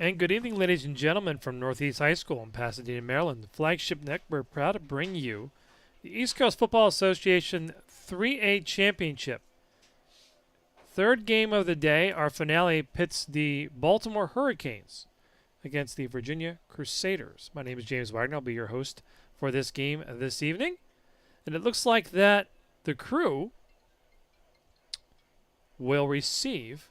And good evening, ladies and gentlemen, from Northeast High School in Pasadena, Maryland. The flagship network, we're proud to bring you the East Coast Football Association 3A Championship. Third game of the day, our finale pits the Baltimore Hurricanes against the Virginia Crusaders. My name is James Wagner. I'll be your host for this game this evening. And it looks like that the crew will receive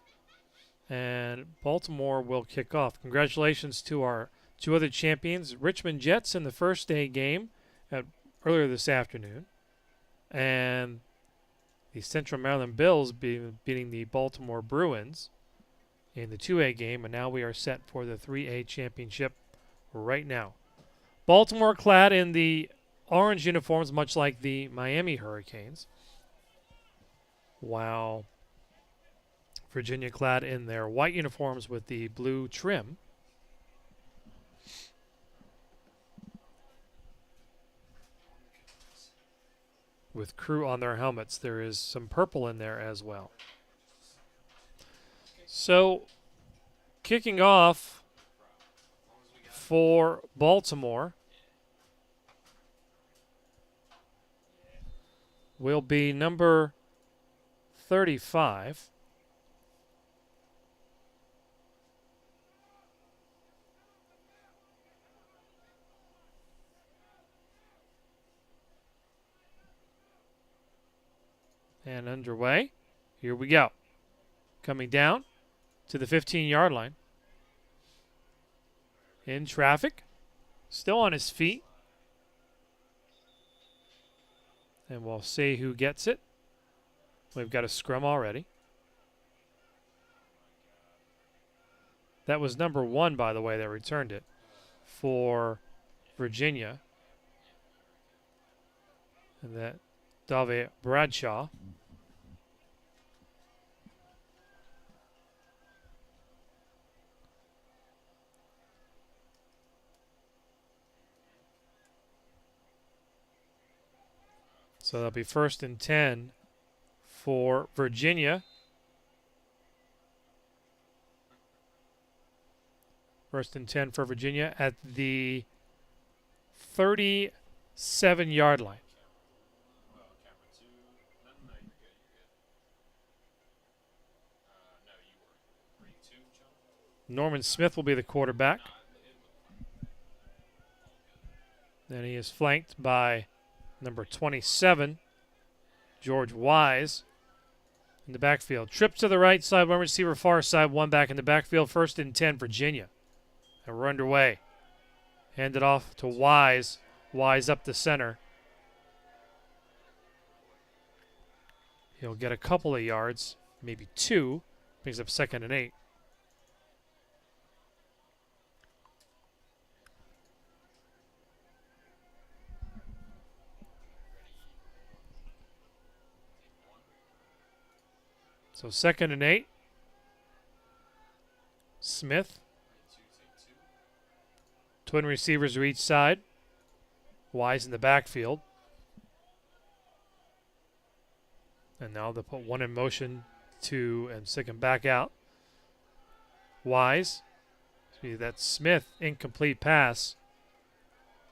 and Baltimore will kick off. Congratulations to our two other champions, Richmond Jets in the first day game earlier this afternoon, and the Central Maryland Bills beating the Baltimore Bruins in the 2A game, and now we are set for the 3A championship right now. Baltimore clad in the orange uniforms, much like the Miami Hurricanes, while Virginia clad in their white uniforms with the blue trim. With crew on their helmets. There is some purple in there as well. So, kicking off for Baltimore will be number 35. And underway. Here we go. Coming down to the 15-yard line. In traffic. Still on his feet. And we'll see who gets it. We've got a scrum already. That was number 1, by the way, that returned it for Virginia. And that Dave Bradshaw. So that'll be 1st and 10 for Virginia. 1st and 10 for Virginia at the 37-yard line. Norman Smith will be the quarterback. Then he is flanked by number 27, George Wise, in the backfield. Trip to the right side, one receiver far side, one back in the backfield. 1st and 10, Virginia. And we're underway. Hand it off to Wise. Wise up the center. He'll get a couple of yards, maybe 2. Brings up 2nd and 8. So 2nd and 8. Smith. Twin receivers to each side. Wise in the backfield. And now they'll put one in motion, 2, and 2nd back out. Wise. See, that's Smith. Incomplete pass.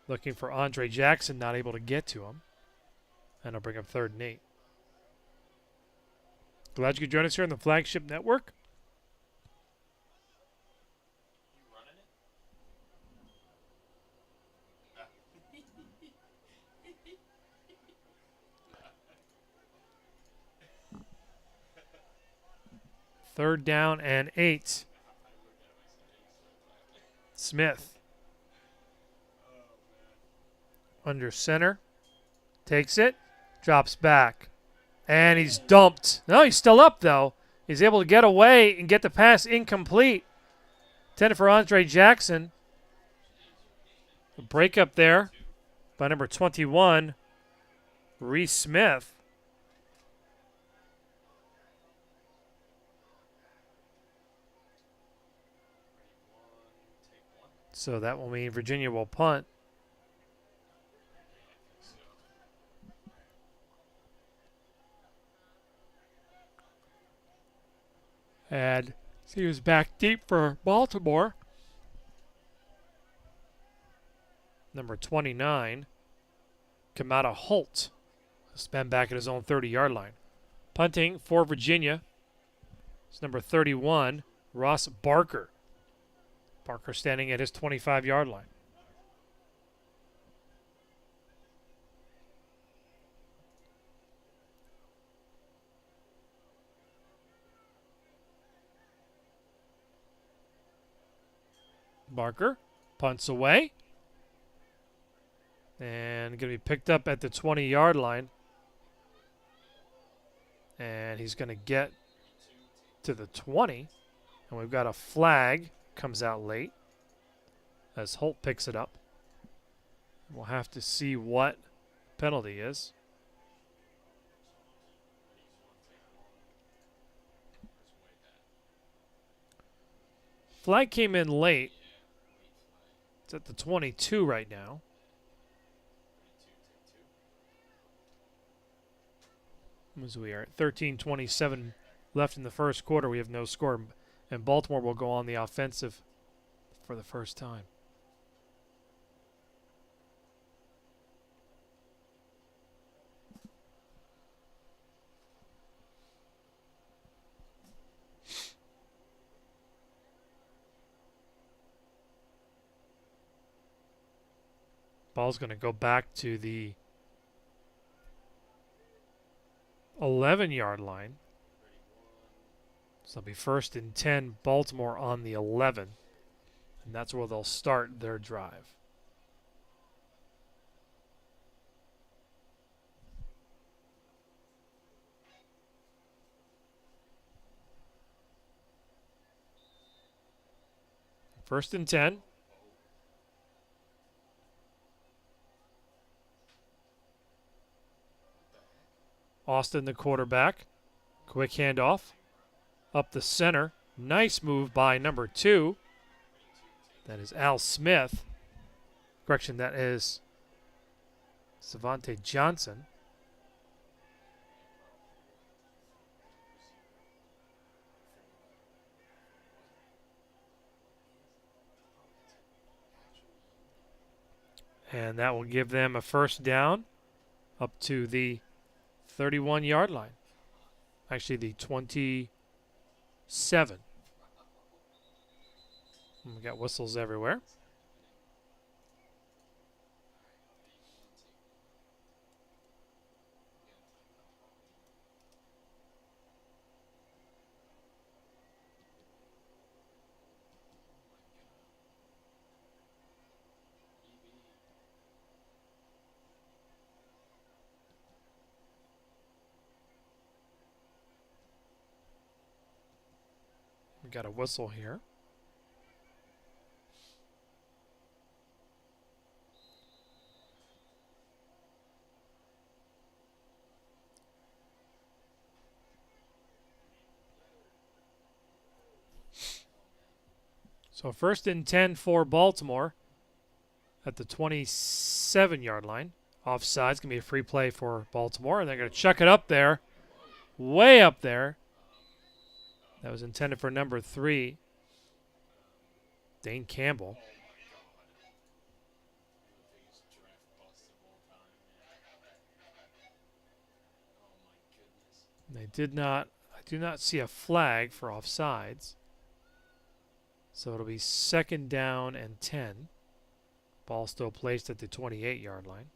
Looking for Andre Jackson, not able to get to him. And I'll bring up 3rd and 8. Glad you could join us here on the Flagship Network. Third down and 8. Smith. Under center. Takes it. Drops back. And he's dumped. No, he's still up, though. He's able to get away and get the pass incomplete. Intended for Andre Jackson. A break up there by number 21, Reese Smith. So that will mean Virginia will punt. And he was back deep for Baltimore. number 29, Kamada Holt. He's been back at his own 30-yard line. Punting for Virginia. It's number 31, Ross Barker. Barker standing at his 25-yard line. Barker punts away. And going to be picked up at the 20-yard line. And he's going to get to the 20. And we've got a flag. Comes out late as Holt picks it up. We'll have to see what penalty is. Flag came in late. It's at the 22 right now. As we are at 13:27 left in the first quarter, we have no score, and Baltimore will go on the offensive for the first time. Ball's going to go back to the 11-yard line. So it'll be 1st and 10, Baltimore on the 11. And that's where they'll start their drive. First and 10. Austin, the quarterback. Quick handoff. Up the center. Nice move by number 2. That is Al Smith. Correction, that is Savante Johnson. And that will give them a first down up to the 31-yard line. Actually, the 27. And we got whistles everywhere. We got a whistle here. So 1st and 10 for Baltimore at the 27-yard line. Offside's going to be a free play for Baltimore, and they're going to chuck it up there, way up there. That was intended for number 3, Dane Campbell. They did not, I do not see a flag for offsides. So it'll be 2nd down and 10. Ball still placed at the 28-yard line.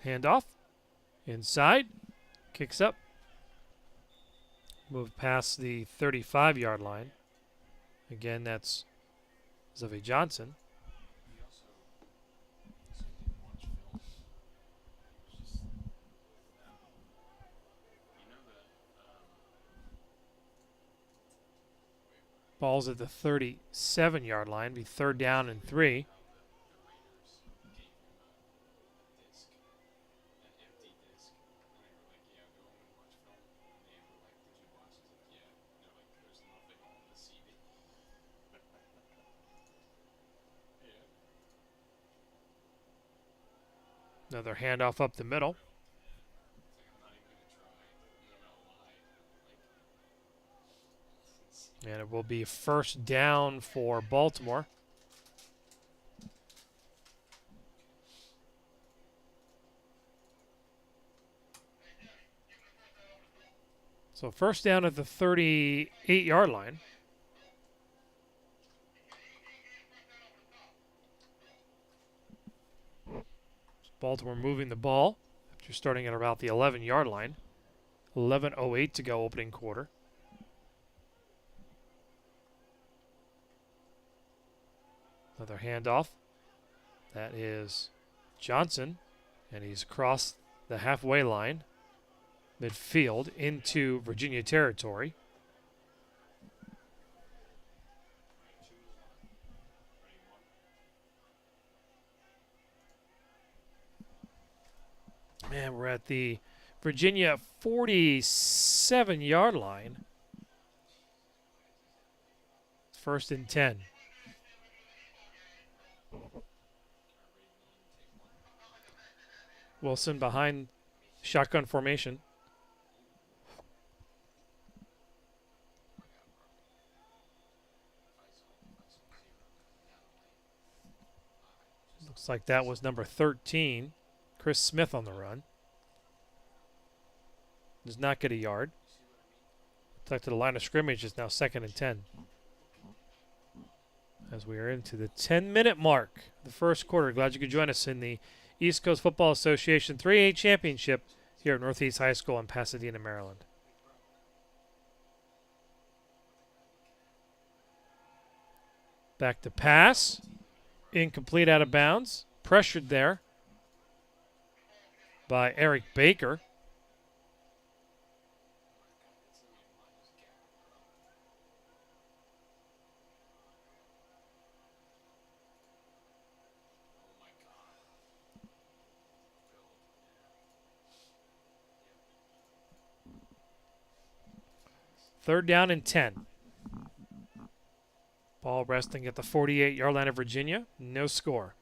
Handoff. Inside. Kicks up. Move past the 35-yard line. Again, that's Zavie Johnson. Ball's at the 37-yard line. Be 3rd down and 3. Another handoff up the middle. And it will be first down for Baltimore. So first down at the 38-yard line. Baltimore moving the ball after starting at about the 11-yard line. 11:08 to go opening quarter. Another handoff. That is Johnson, and he's across the halfway line, midfield, into Virginia territory. And we're at the Virginia 47-yard line. First and 10. Wilson behind shotgun formation. Looks like that was number 13, Chris Smith on the run. Does not get a yard. Looks to the line of scrimmage is now second and 10. As we are into the 10-minute mark, the first quarter. Glad you could join us in the East Coast Football Association 3A Championship here at Northeast High School in Pasadena, Maryland. Back to pass. Incomplete, out of bounds. Pressured there by Eric Baker. Third down and 10. Ball resting at the 48-yard line of Virginia. No score.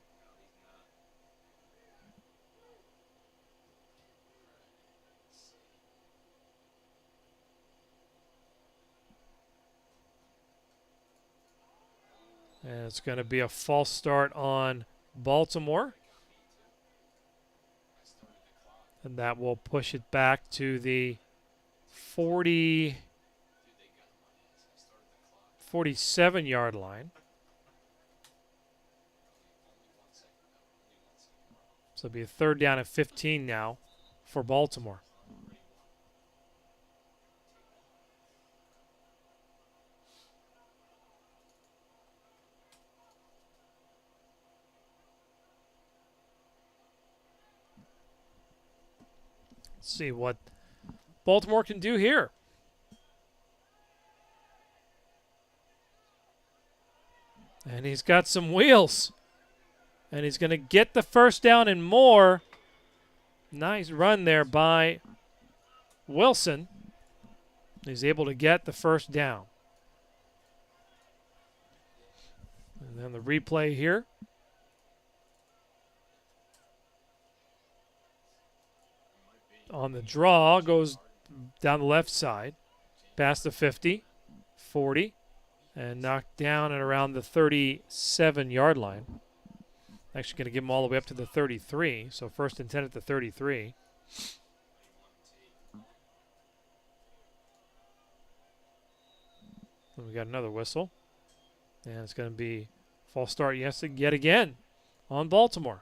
And it's going to be a false start on Baltimore. And that will push it back to the 47-yard line. So it'll be a third down and 15 now for Baltimore. Let's see what Baltimore can do here. And he's got some wheels. And he's going to get the first down and more. Nice run there by Wilson. He's able to get the first down. And then the replay here. On the draw, goes down the left side. Past the 50, 40. And knocked down at around the 37-yard line. Actually going to give him all the way up to the 33. So first and 10 at the 33. And we got another whistle. And it's going to be false start yet again on Baltimore.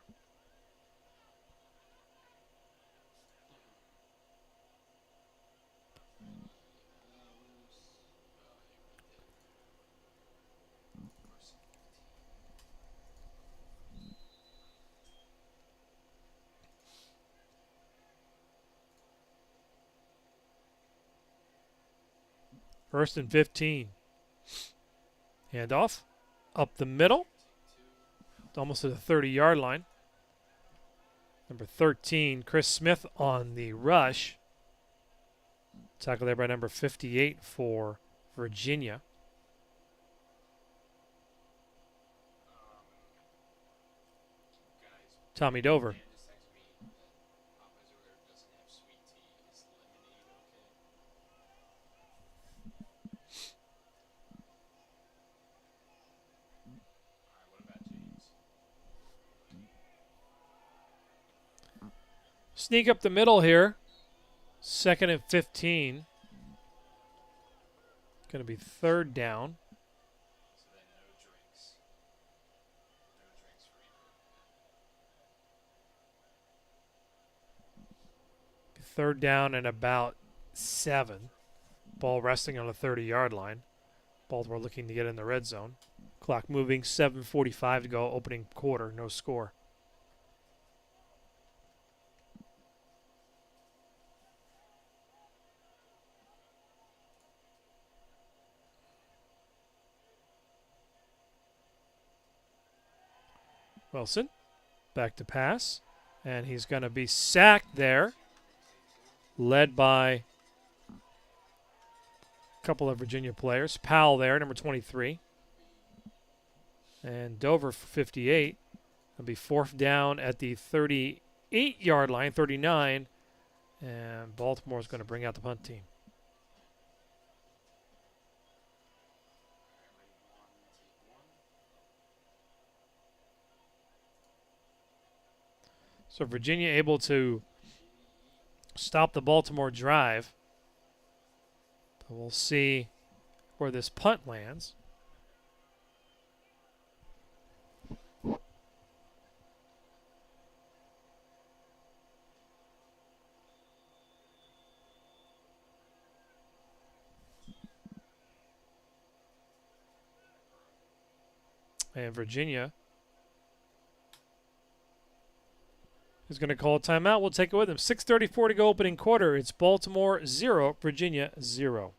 First and 15. Handoff up the middle. Almost to the 30-yard line. Number 13, Chris Smith on the rush. Tackle there by number 58 for Virginia. Tommy Dover. Sneak up the middle here. 2nd and 15. Going to be 3rd down. 3rd down and about 7. Ball resting on the 30-yard line. Baltimore looking to get in the red zone. Clock moving, 7:45 to go, opening quarter, no score. Wilson, back to pass, and he's going to be sacked there, led by a couple of Virginia players. Powell there, number 23. And Dover for 58. It'll be 4th down at the 38-yard line, 39. And Baltimore's going to bring out the punt team. So Virginia able to stop the Baltimore drive. But we'll see where this punt lands. And Virginia is going to call a timeout. We'll take it with him. 6:34 to go, opening quarter. It's Baltimore 0, Virginia 0.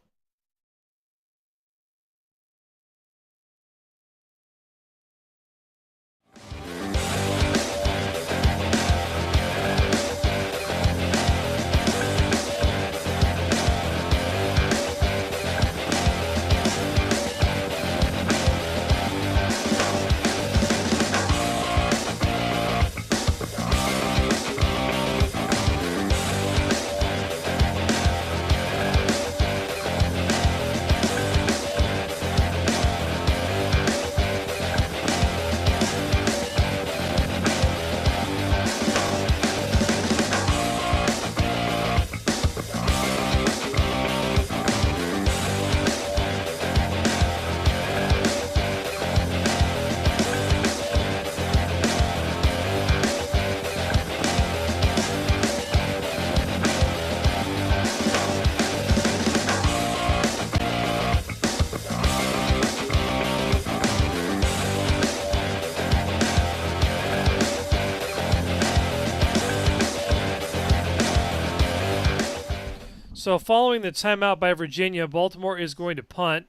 So following the timeout by Virginia, Baltimore is going to punt,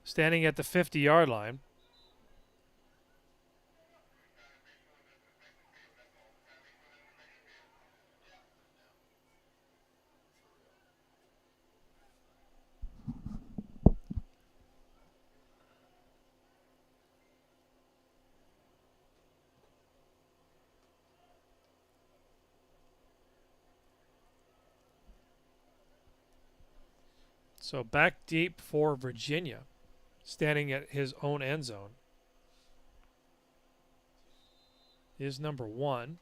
standing at the 50-yard line. So back deep for Virginia, standing at his own end zone, is number 1,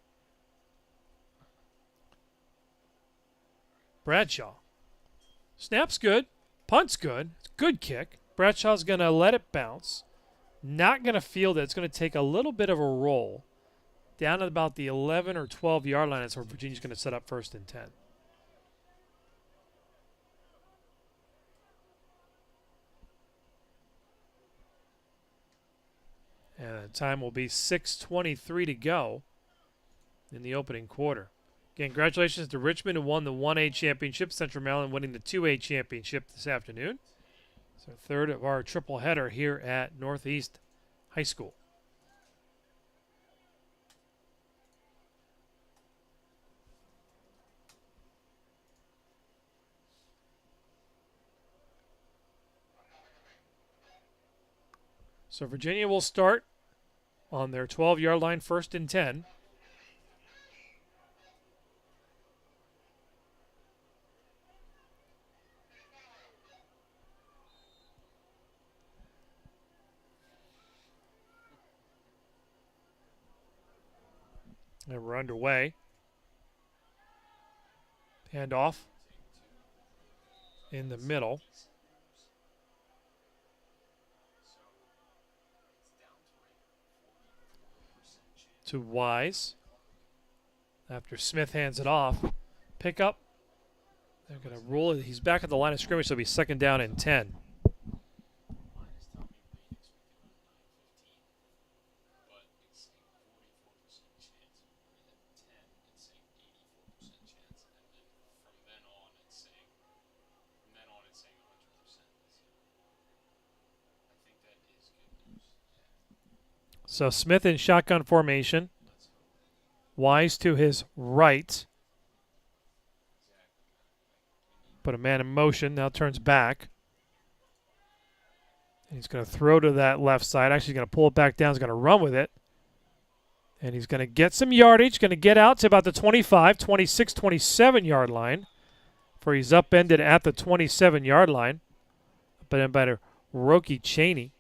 Bradshaw. Snap's good. Punt's good. It's a good kick. Bradshaw's going to let it bounce. Not going to field it. It's going to take a little bit of a roll. Down at about the 11 or 12-yard line, that's where Virginia's going to set up 1st and 10. And the time will be 6:23 to go in the opening quarter. Again, congratulations to Richmond, who won the 1A championship. Central Maryland winning the 2A championship this afternoon. So 3rd of our triple header here at Northeast High School. So Virginia will start on their 12-yard line, 1st and 10. And we're underway. Hand off in the middle. To Wise. After Smith hands it off. Pick up. They're going to roll it. He's back at the line of scrimmage, so it'll be 2nd down and 10. So Smith in shotgun formation. Wise to his right. Put a man in motion. Now turns back. And he's going to throw to that left side. Actually, he's going to pull it back down. He's going to run with it. And he's going to get some yardage. Going to get out to about the 25, 26, 27-yard line. For he's upended at the 27-yard line. But then by the Roki Cheney.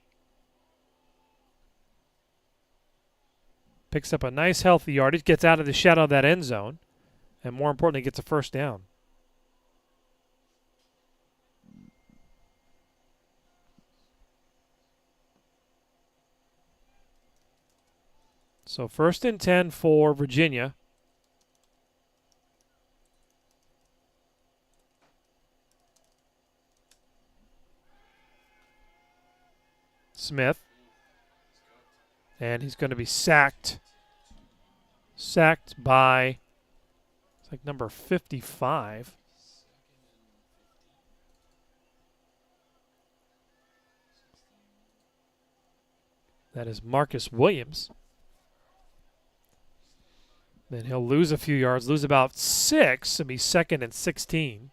Picks up a nice healthy yardage. Gets out of the shadow of that end zone. And more importantly, gets a first down. So 1st and 10 for Virginia. Smith. And he's going to be sacked. Sacked by, it's like number 55. That is Marcus Williams. Then he'll lose a few yards, lose about 6, and be 2nd and 16.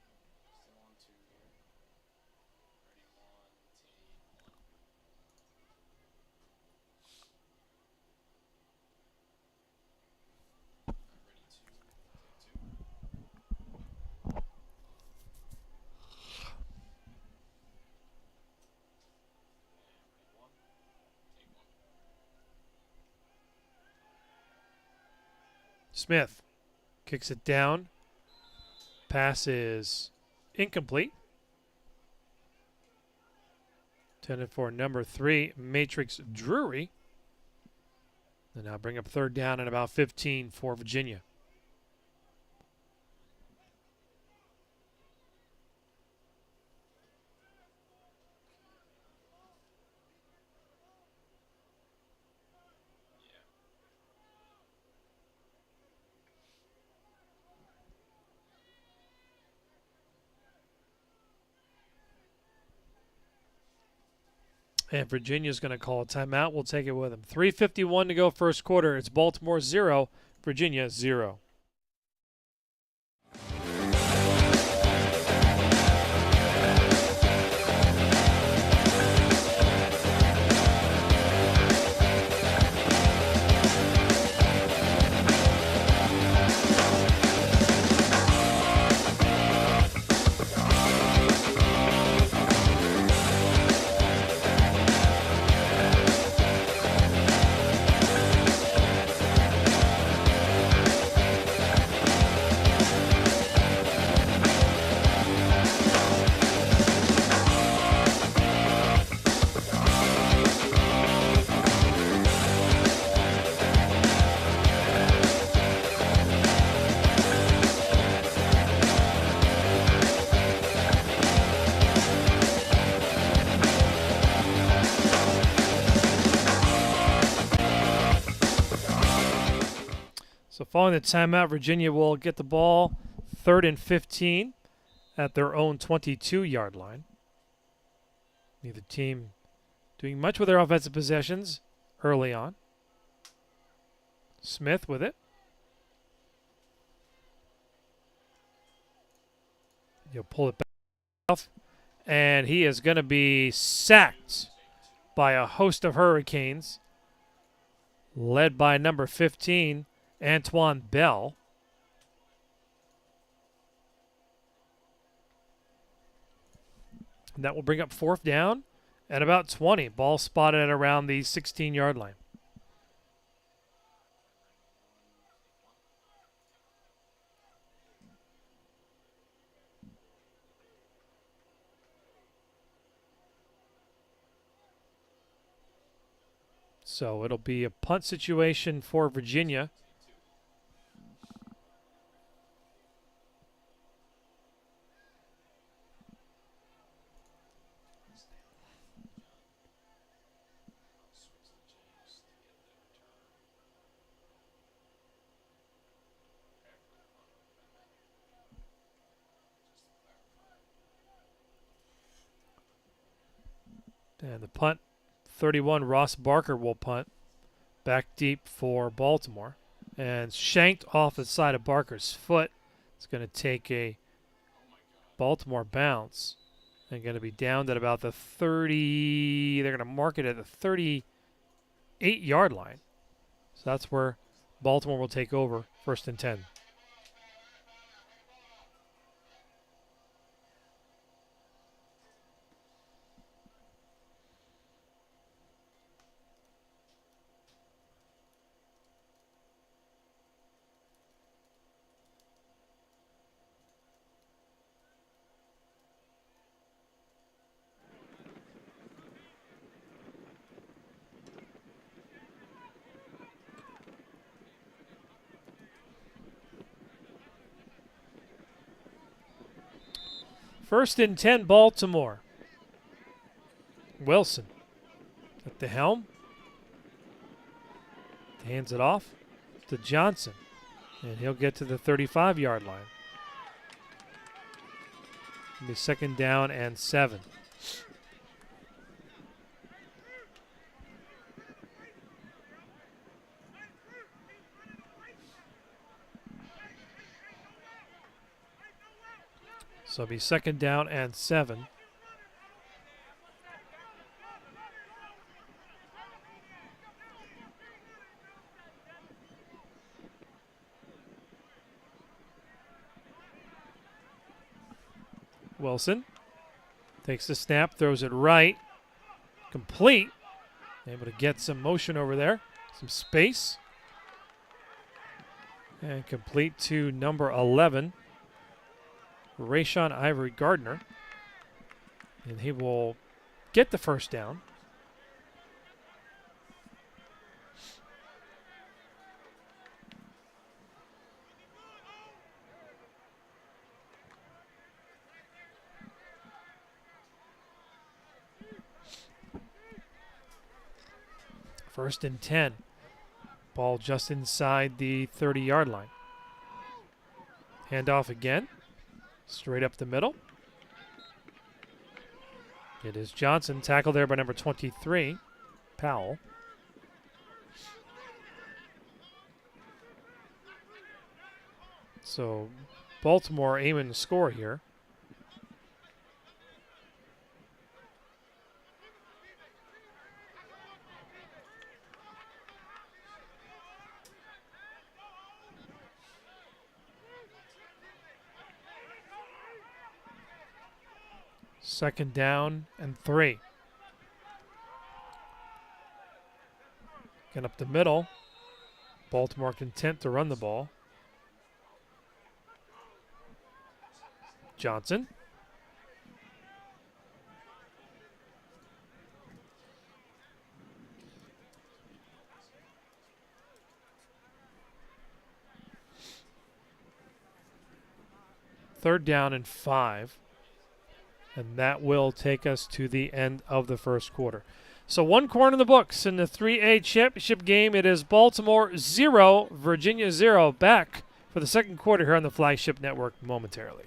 Smith kicks it down. Pass is incomplete. Intended for number 3, Matrix Drury. And now bring up 3rd down and about 15 for Virginia. And Virginia's going to call a timeout. We'll take it with them. 3:51 to go first quarter. It's Baltimore 0, Virginia 0. So following the timeout, Virginia will get the ball 3rd and 15 at their own 22-yard line. Neither team doing much with their offensive possessions early on. Smith with it. He'll pull it back off, and he is going to be sacked by a host of Hurricanes, led by number 15, Antoine Bell. And that will bring up 4th down and about 20. Ball spotted at around the 16-yard line. So it'll be a punt situation for Virginia. And the punt, 31, Ross Barker will punt. Back deep for Baltimore. And shanked off the side of Barker's foot. It's going to take a Baltimore bounce. And going to be downed at about the 30. They're going to mark it at the 38-yard line. So that's where Baltimore will take over, 1st and 10. First and 10, Baltimore. Wilson at the helm. Hands it off to Johnson. And he'll get to the 35-yard line. It'll be 2nd down and 7. So it'll be 2nd down and 7. Wilson takes the snap, throws it right, complete. Able to get some motion over there, some space. And complete to number 11. Rayshon Ivory Gardner, and he will get the 1st down. First and 10. Ball just inside the 30-yard line. Handoff again. Straight up the middle. It is Johnson, tackled there by number 23, Powell. So Baltimore aiming to score here. Second down and 3. Get up the middle. Baltimore content to run the ball. Johnson. Third down and 5. And that will take us to the end of the first quarter. So 1 quarter in the books in the 3A championship game. It is Baltimore 0, Virginia 0. Back for the 2nd quarter here on the Flagship Network momentarily.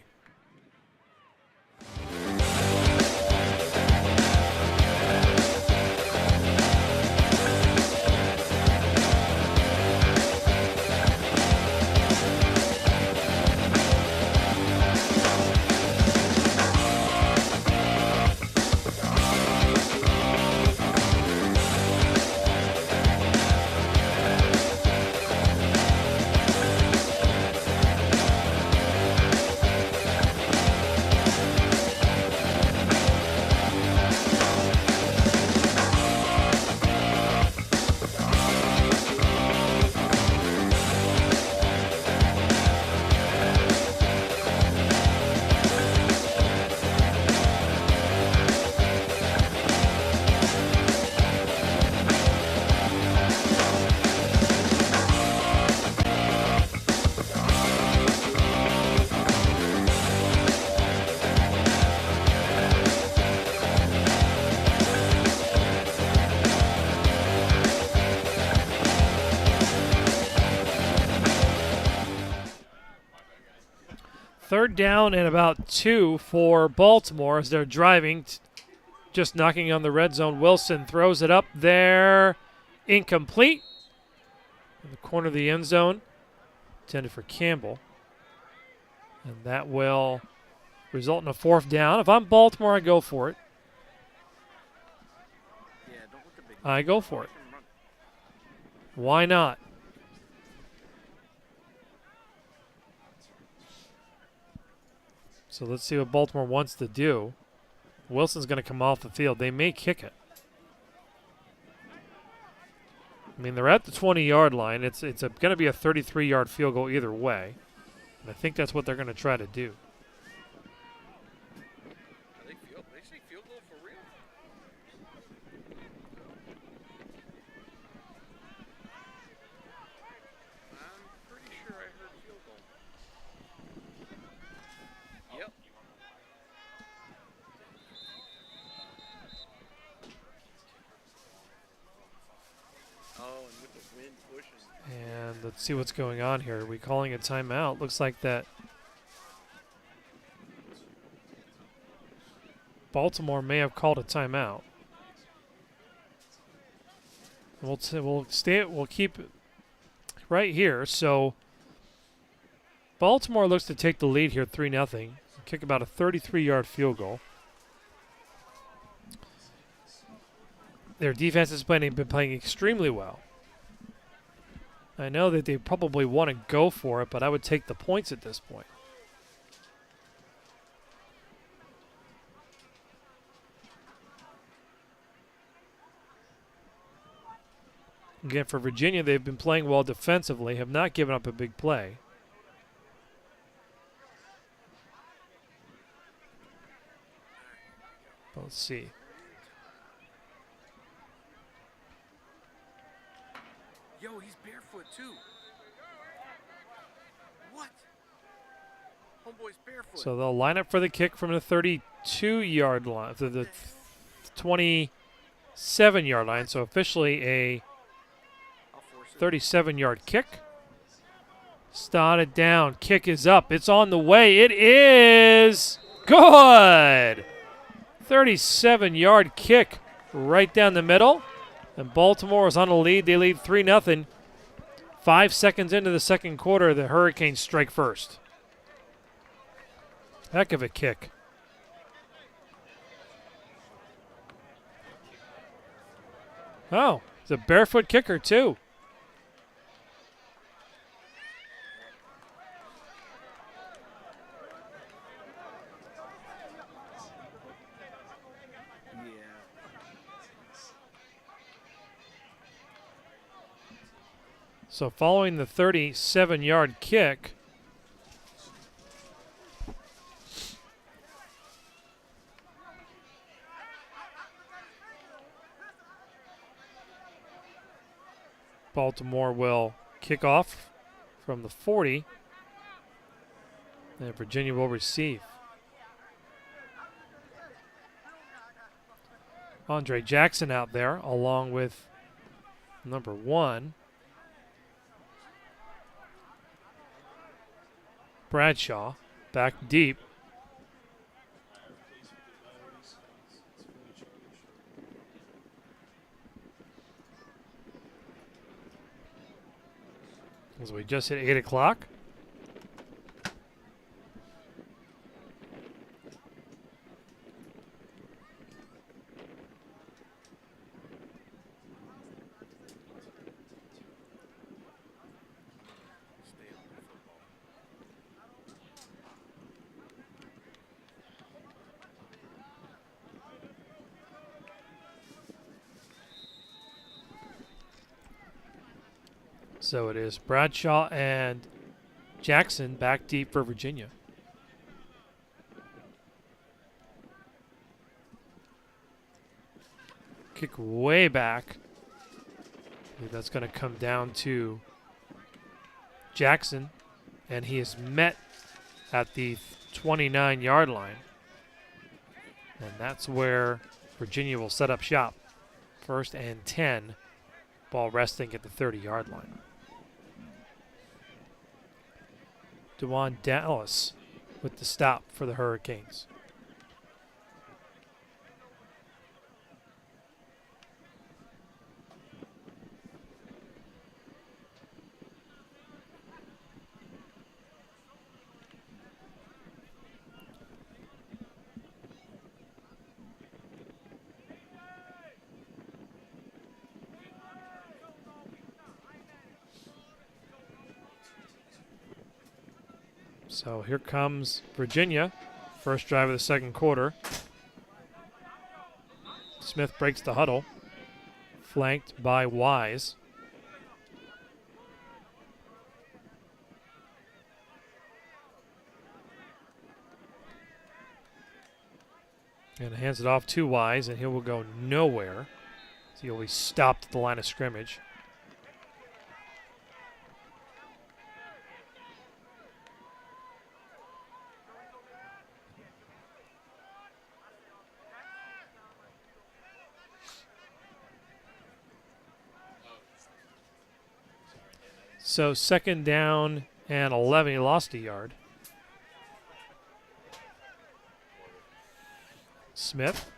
Third down and about 2 for Baltimore as they're driving, just knocking on the red zone. Wilson throws it up there, incomplete. In the corner of the end zone, intended for Campbell. And that will result in a 4th down. If I'm Baltimore, I go for it. I go for it. Why not? So let's see what Baltimore wants to do. Wilson's going to come off the field. They may kick it. I mean, they're at the 20-yard line. It's going to be a 33-yard field goal either way. And I think that's what they're going to try to do. They say field goal for real? I'm pretty sure I heard field goal. Yep. Oh, and with the wind pushing. And let's see what's going on here. Are we calling a timeout? Looks like that Baltimore may have called a timeout. We'll keep it right here. So Baltimore looks to take the lead here 3-0. Kick about a 33-yard field goal. Their defense has been playing extremely well. I know that they probably want to go for it, but I would take the points at this point. Again, for Virginia, they've been playing well defensively, have not given up a big play. But let's see. Yo, he's barefoot too. What? Homeboy's barefoot. So they'll line up for the kick from the 32-yard line to the 27-yard line. So officially a 37-yard kick. Started down. Kick is up. It's on the way. It is good. 37-yard kick right down the middle. And Baltimore is on a lead. They lead 3-0. 5 seconds into the second quarter, the Hurricanes strike first. Heck of a kick. Oh, it's a barefoot kicker, too. So following the 37-yard kick, Baltimore will kick off from the 40, and Virginia will receive. Andre Jackson out there along with number 1. Bradshaw back deep. As we just hit 8 o'clock. So it is Bradshaw and Jackson back deep for Virginia. Kick way back. That's going to come down to Jackson, and he is met at the 29-yard line. And that's where Virginia will set up shop. 1st and 10, ball resting at the 30-yard line. DeJuan Dallas with the stop for the Hurricanes. So here comes Virginia. First drive of the second quarter. Smith breaks the huddle. Flanked by Wise. And hands it off to Wise, and he will go nowhere. So he'll be stopped at the line of scrimmage. So second down and 11. He lost a yard. Smith.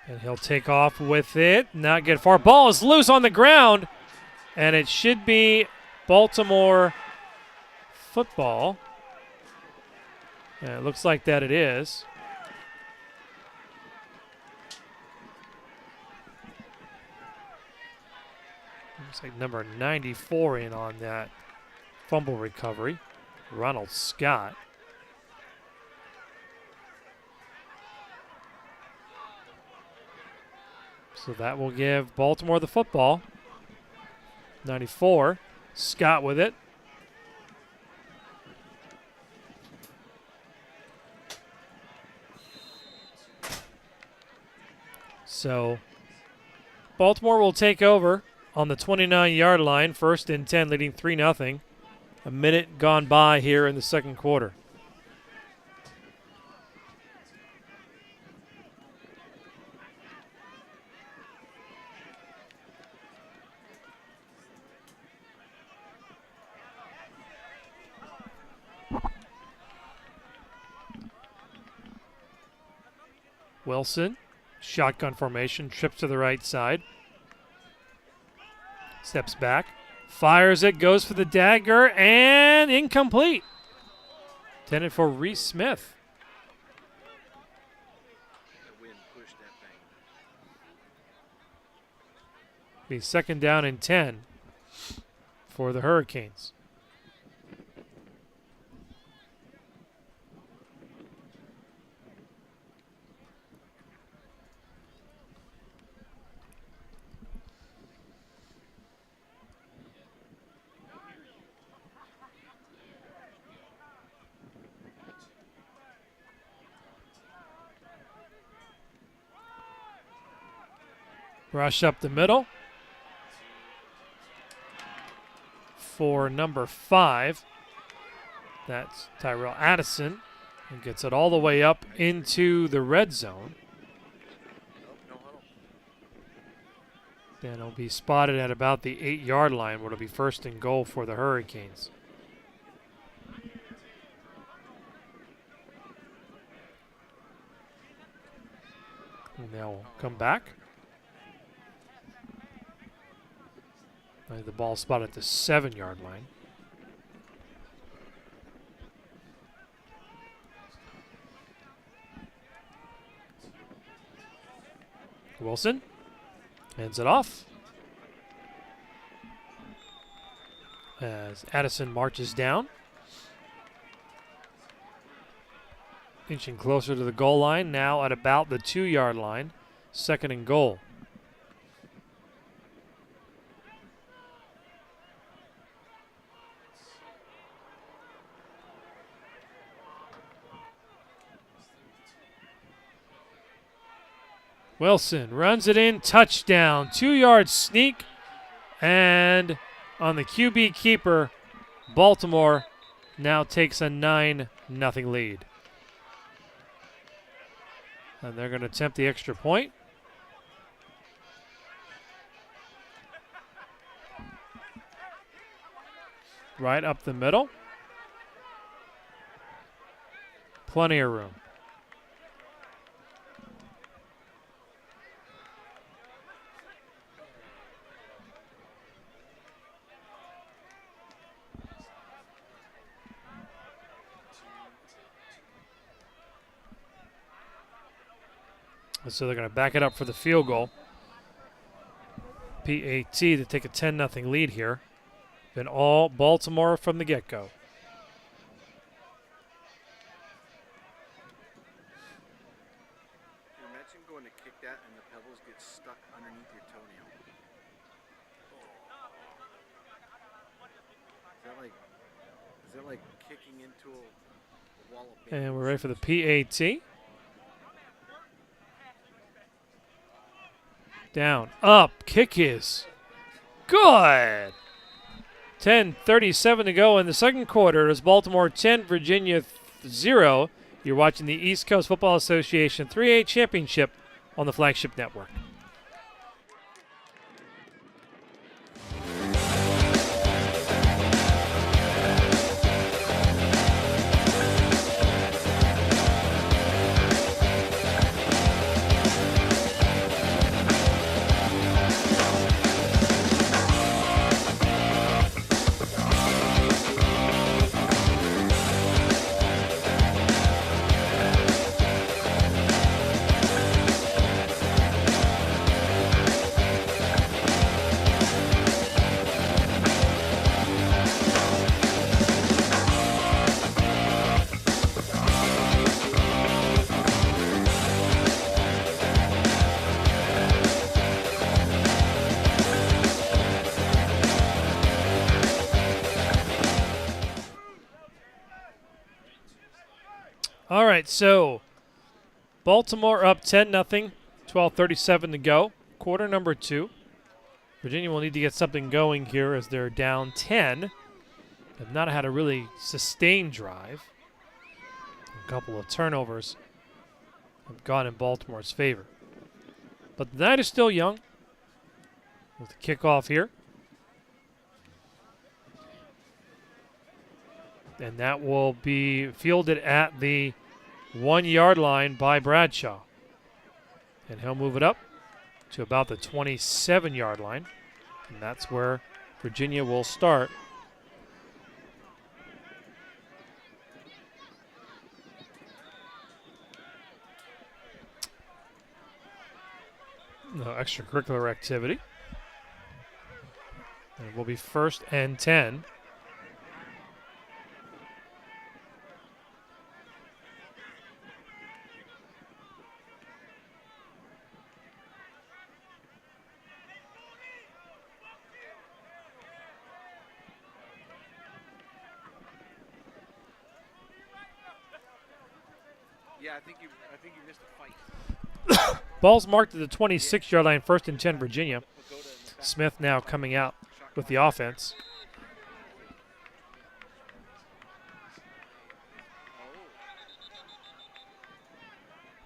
And he'll take off with it. Not get far. Ball is loose on the ground. And it should be Baltimore football. And it looks like that it is. Looks like number 94 in on that fumble recovery. Ronald Scott. So that will give Baltimore the football. 94. Scott with it. So Baltimore will take over on the 29-yard line, 1st and 10, leading 3-0. A minute gone by here in the second quarter. Wilson, shotgun formation, trips to the right side. Steps back, fires it, goes for the dagger, and incomplete. Intended for Reese Smith. The wind pushed that thing. Be second down and 10 for the Hurricanes. Rush up the middle for number 5. That's Tyrell Addison. And gets it all the way up into the red zone. No huddle. Then it'll be spotted at about the 8-yard line, where it'll be 1st and goal for the Hurricanes. And they'll come back. The ball spotted at the 7-yard line. Wilson hands it off as Addison marches down. Inching closer to the goal line, now at about the 2-yard line. 2nd and goal. Wilson runs it in, touchdown, 2-yard sneak, and on the QB keeper, Baltimore now takes a 9-0 lead. And they're going to attempt the extra point. right up the middle. Plenty of room. So they're going to back it up for the field goal. PAT to take a 10-0 lead here. Been all Baltimore from the get-go. Imagine going to kick that and the pebbles get stuck underneath your toenail. Is that like kicking into a wall of bamboo? And we're ready for the PAT. Down, up, kick is good. 10:37 to go in the second quarter. It's Baltimore 10, Virginia 0. You're watching the East Coast Football Association 3A Championship on the Flagship Network. All right, so Baltimore up 10-0, 12:37 to go. Quarter number 2. Virginia will need to get something going here as they're down 10. Have not had a really sustained drive. A couple of turnovers have gone in Baltimore's favor. But the night is still young with the kickoff here. And that will be fielded at the 1-yard line by Bradshaw. And he'll move it up to about the 27-yard line. And that's where Virginia will start. No extracurricular activity. And it will be 1st and 10. Yeah, I think you missed a fight. Ball's marked at the 26-yard line, 1st and 10 Virginia. Smith now coming out with the offense.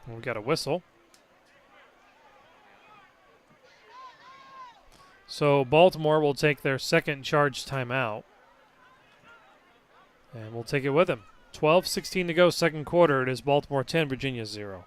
We got a whistle. So Baltimore will take their second charge timeout. And we'll take it with them. 12:16 to go, second quarter. It is Baltimore 10, Virginia 0.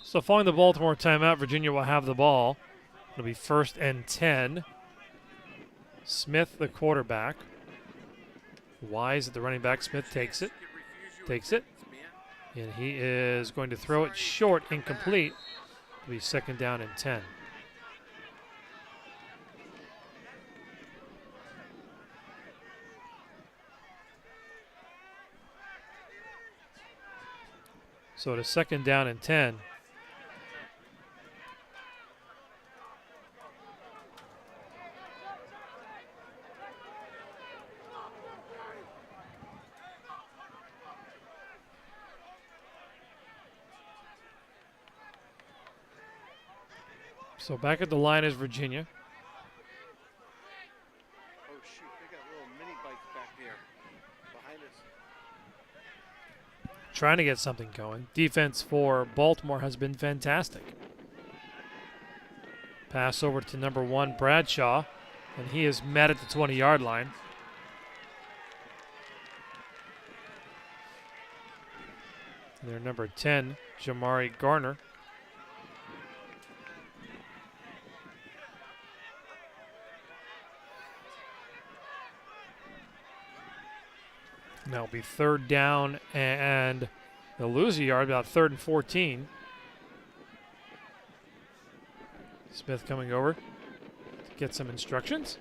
So following the Baltimore timeout, Virginia will have the ball. It'll be 1st and 10. Smith, the quarterback. Wise at the running back. Smith takes it. Takes it. And he is going to throw it short, incomplete. It'll be 2nd down and 10. So to 2nd down and 10. So back at the line is Virginia. Oh, shoot. They got little mini bikes back there behind us. Trying to get something going. Defense for Baltimore has been fantastic. Pass over to number 1, Bradshaw, and he is met at the 20-yard line. Their number 10, Jamari Garner. Now it'll be 3rd down, and they'll lose a yard, about 3rd and 14. Smith coming over to get some instructions.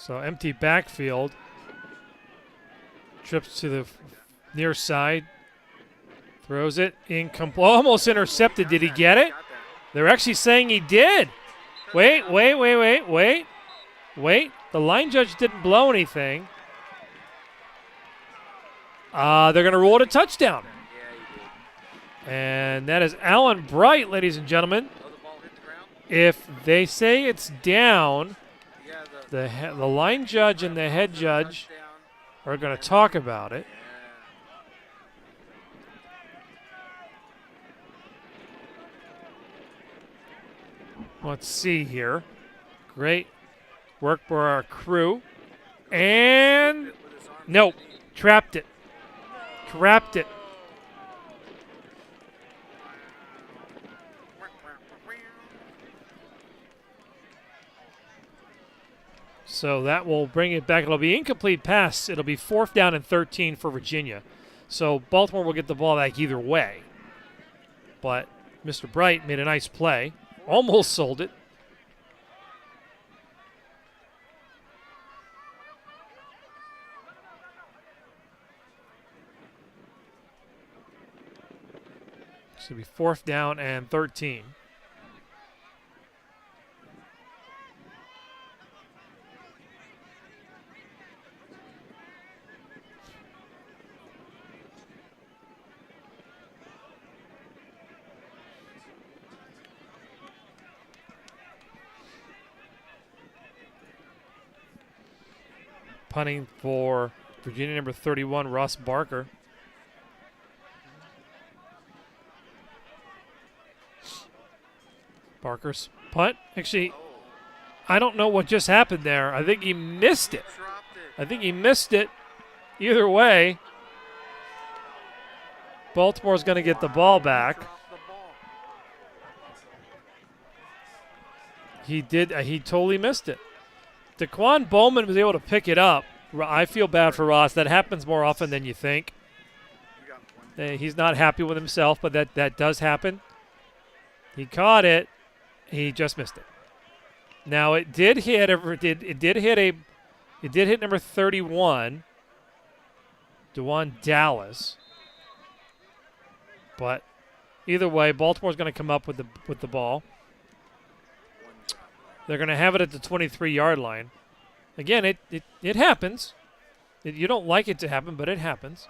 So empty backfield. Trips to the near side. Throws it. Almost intercepted. Did he get it? They're actually saying he did. Wait. The line judge didn't blow anything. They're going to rule it a touchdown. And that is Allen Bright, ladies and gentlemen. If they say it's down, the line judge and the head judge are going to talk about it. Let's see here. Great work for our crew. And nope, trapped it. So that will bring it back. It'll be incomplete pass. It'll be 4th down and 13 for Virginia. So Baltimore will get the ball back either way. But Mr. Bright made a nice play. Almost sold it. It's going to be 4th down and 13. Punting for Virginia, number 31, Ross Barker. Barker's punt. Actually, I don't know what just happened there. I think he missed it. Either way, Baltimore's going to get the ball back. He did. He totally missed it. Daquan Bowman was able to pick it up. I feel bad for Ross. That happens more often than you think. He's not happy with himself, but that does happen. He caught it. He just missed it. Now it did hit number 31, DeJuan Dallas. But either way, Baltimore's going to come up with the ball. They're going to have it at the 23-yard line. Again, it happens. You don't like it to happen, but it happens.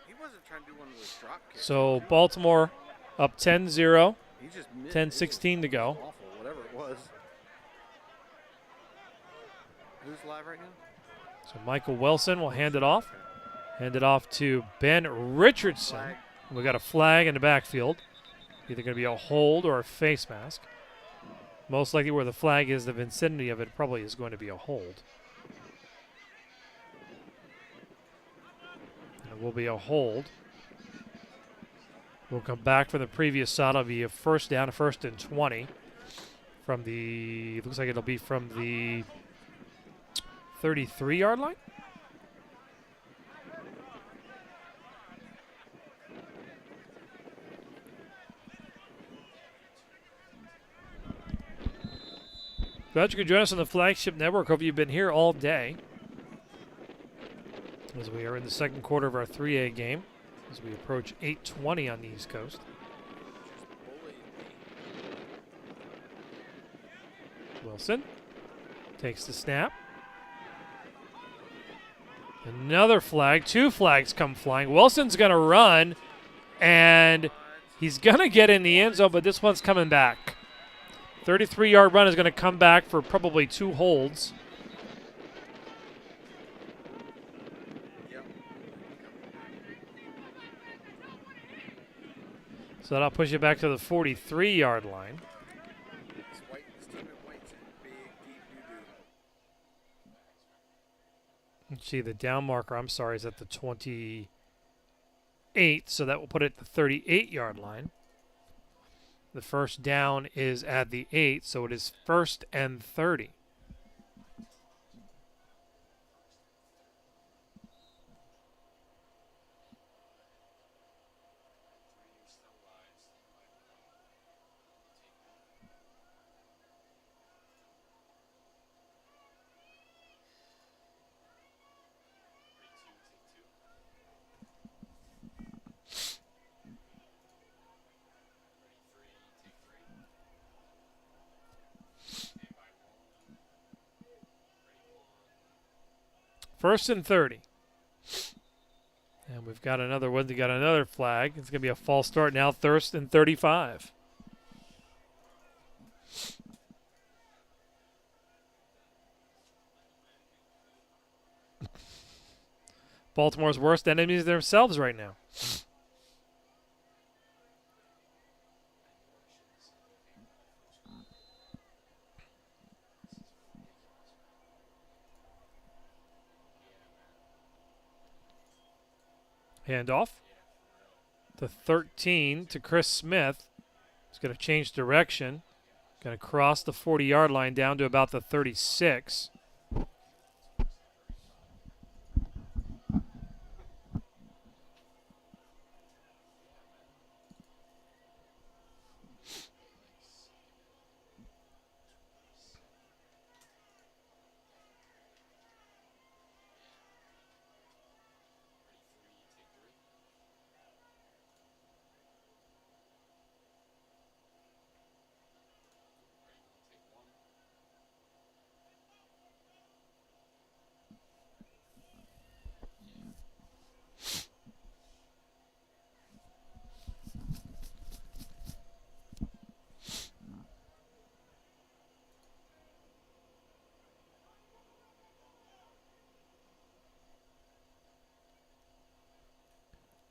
He wasn't trying to do one of those drop kicks. So Baltimore up 10-0, He just missed. 10-16 to go. Awful, whatever it was. Who's live right now? So Michael Wilson will hand it off. Hand it off to Ben Richardson. Flag. We got a flag in the backfield. Either going to be a hold or a face mask. Most likely where the flag is, the vicinity of it probably is going to be a hold. And it will be a hold. We'll come back from the previous shot. It'll be a first down, a 1st and 20. From the, looks like it'll be from the 33-yard line. Glad you could join us on the Flagship Network. Hope you've been here all day as we are in the second quarter of our 3A game as we approach 8:20 on the East Coast. Wilson takes the snap. Another flag. 2 flags come flying. Wilson's going to run, and he's going to get in the end zone, but this one's coming back. 33-yard run is going to come back for probably 2 holds. Yep. So that'll push you back to the 43-yard line. This team at White's in big, deep doo-doo. Let's see, the down marker, I'm sorry, is at the 28, so that will put it at the 38-yard line. The first down is at the 8, so it is 1st and 30. First and 30. And we've got another one. We got another flag. It's going to be a false start now. 1st and 35. Baltimore's worst enemies themselves right now. Handoff. The 13 to Chris Smith. He's going to change direction. Going to cross the 40-yard line down to about the 36.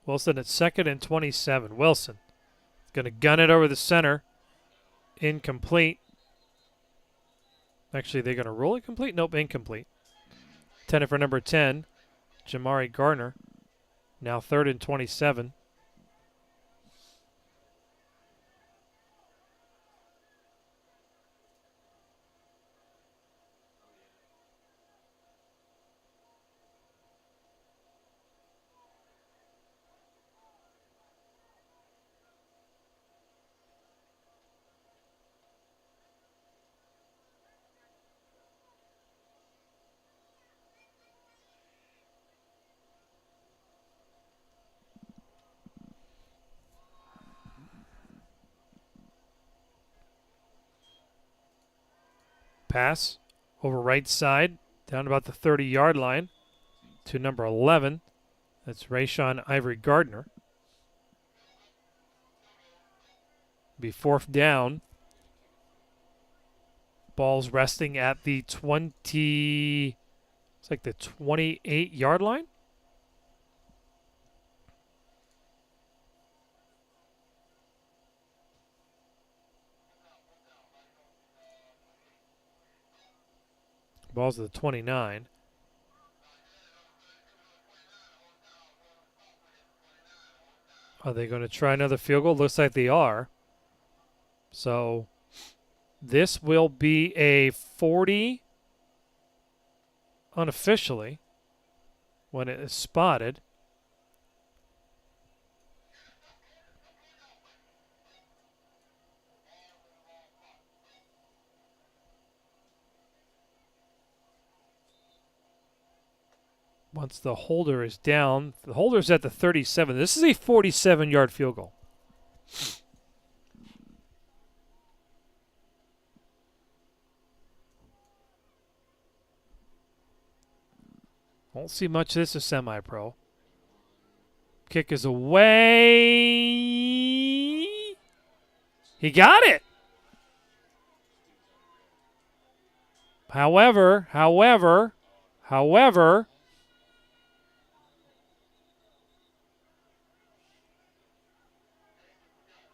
Wilson at 2nd and 27. Wilson going to gun it over the center. Incomplete. Actually, they're going to roll it complete? Nope, incomplete. 10 for number 10, Jamari Gardner. Now 3rd and 27. pass over right side, down about the 30-yard line to number 11. That's Rayshawn Ivory Gardner. Be fourth down. Ball's resting at the 20, it's like the 28-yard line. Ball's at the 29. Are they going to try another field goal? Looks like they are. So this will be a 40 unofficially when it is spotted. Once the holder is down, the holder's at the 37. This is a 47-yard field goal. Won't see much of this as semi-pro. Kick is away. He got it. However,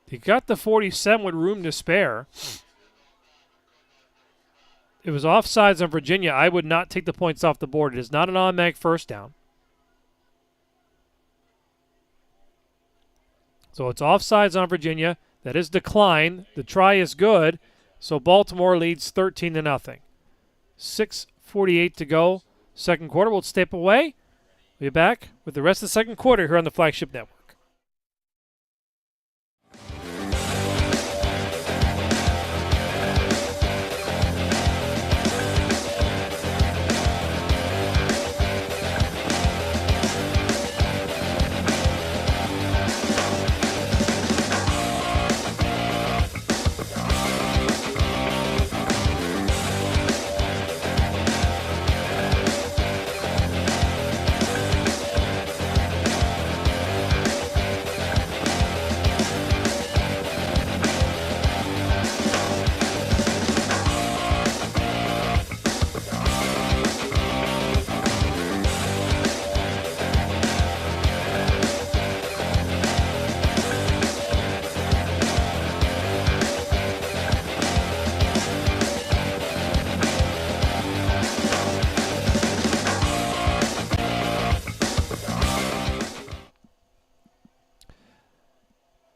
he got the 47 with room to spare. It was offsides on Virginia. I would not take the points off the board. It is not an automatic first down. So it's offsides on Virginia. That is declined. The try is good. So Baltimore leads 13-0. 6:48 to go. Second quarter. We'll step away. We'll be back with the rest of the second quarter here on the Flagship Network.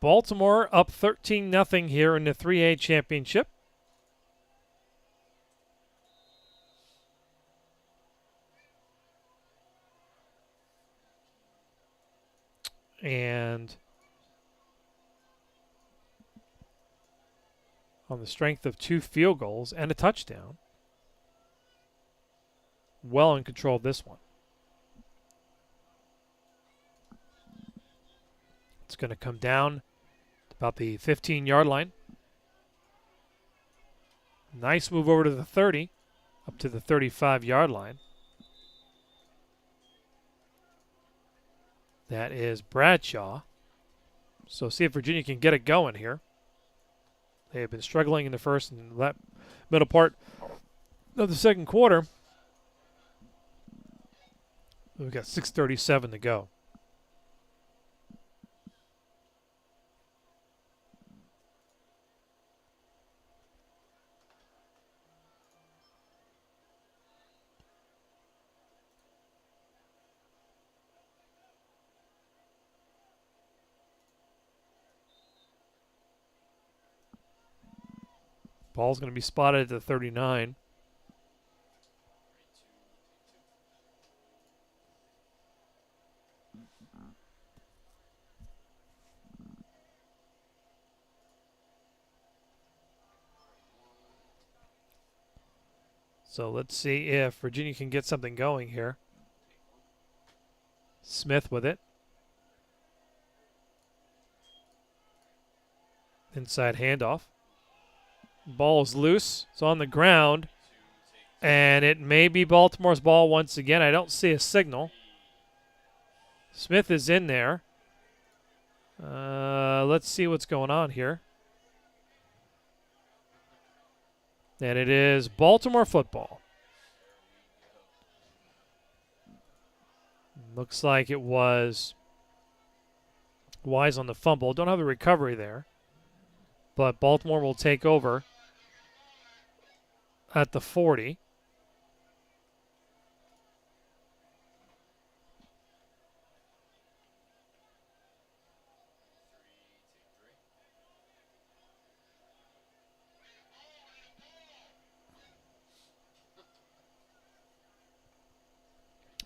Baltimore up 13-0 here in the 3A championship. And on the strength of 2 field goals and a touchdown, well in control of this one. It's going to come down to about the 15-yard line. Nice move over to the 30, up to the 35-yard line. That is Bradshaw. So see if Virginia can get it going here. They have been struggling in the first and middle part of the second quarter. We've got 6:37 to go. Ball's going to be spotted at the 39. So let's see if Virginia can get something going here. Smith with it. Inside handoff. Ball is loose. It's on the ground. And it may be Baltimore's ball once again. I don't see a signal. Smith is in there. Let's see what's going on here. And it is Baltimore football. Looks like it was Wise on the fumble. Don't have the recovery there. But Baltimore will take over at the 40.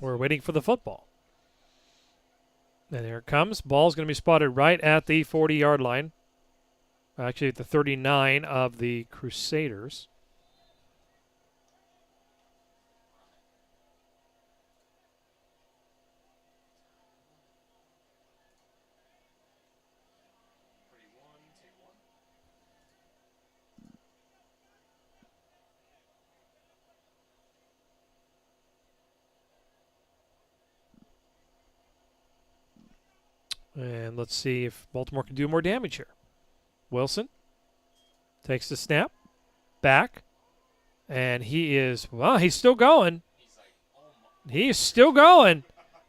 We're waiting for the football. And here it comes. Ball's going to be spotted right at the 40-yard line. Actually, at the 39 of the Crusaders. And let's see if Baltimore can do more damage here. Wilson takes the snap, back, and he's still going. He's still going.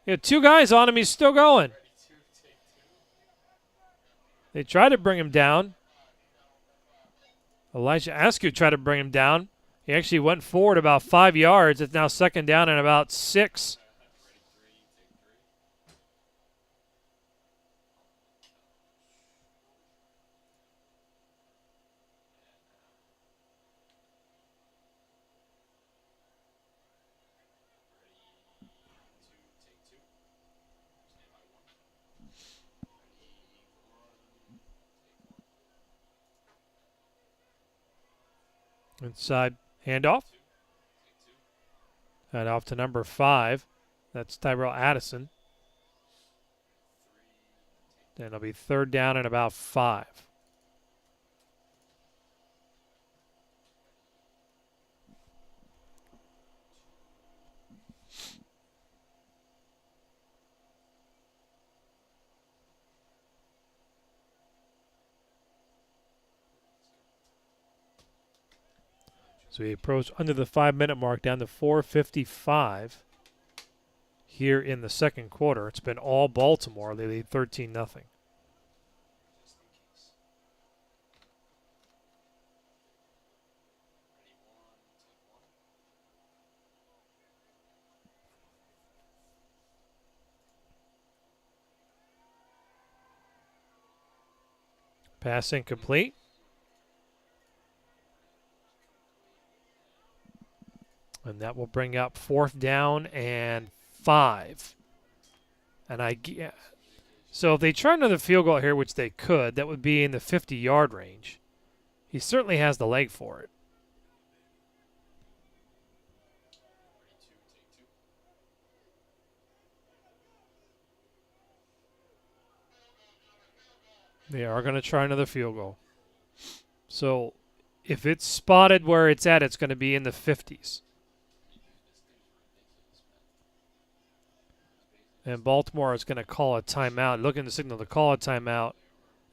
He had two guys on him. He's still going. They tried to bring him down. Elijah Askew tried to bring him down. He actually went forward about 5 yards. It's now second down and about 6. Inside handoff. Handoff to number 5. That's Tyrell Addison. And it'll be third down and about 5. So we approach under the 5-minute mark, down to 4:55 here in the second quarter. It's been all Baltimore. They lead 13-0. Pass incomplete. And that will bring up fourth down and 5. So if they try another field goal here, which they could, that would be in the 50-yard range. He certainly has the leg for it. They are going to try another field goal. So if it's spotted where it's at, it's going to be in the 50s. And Baltimore is going to call a timeout, looking to signal to call a timeout,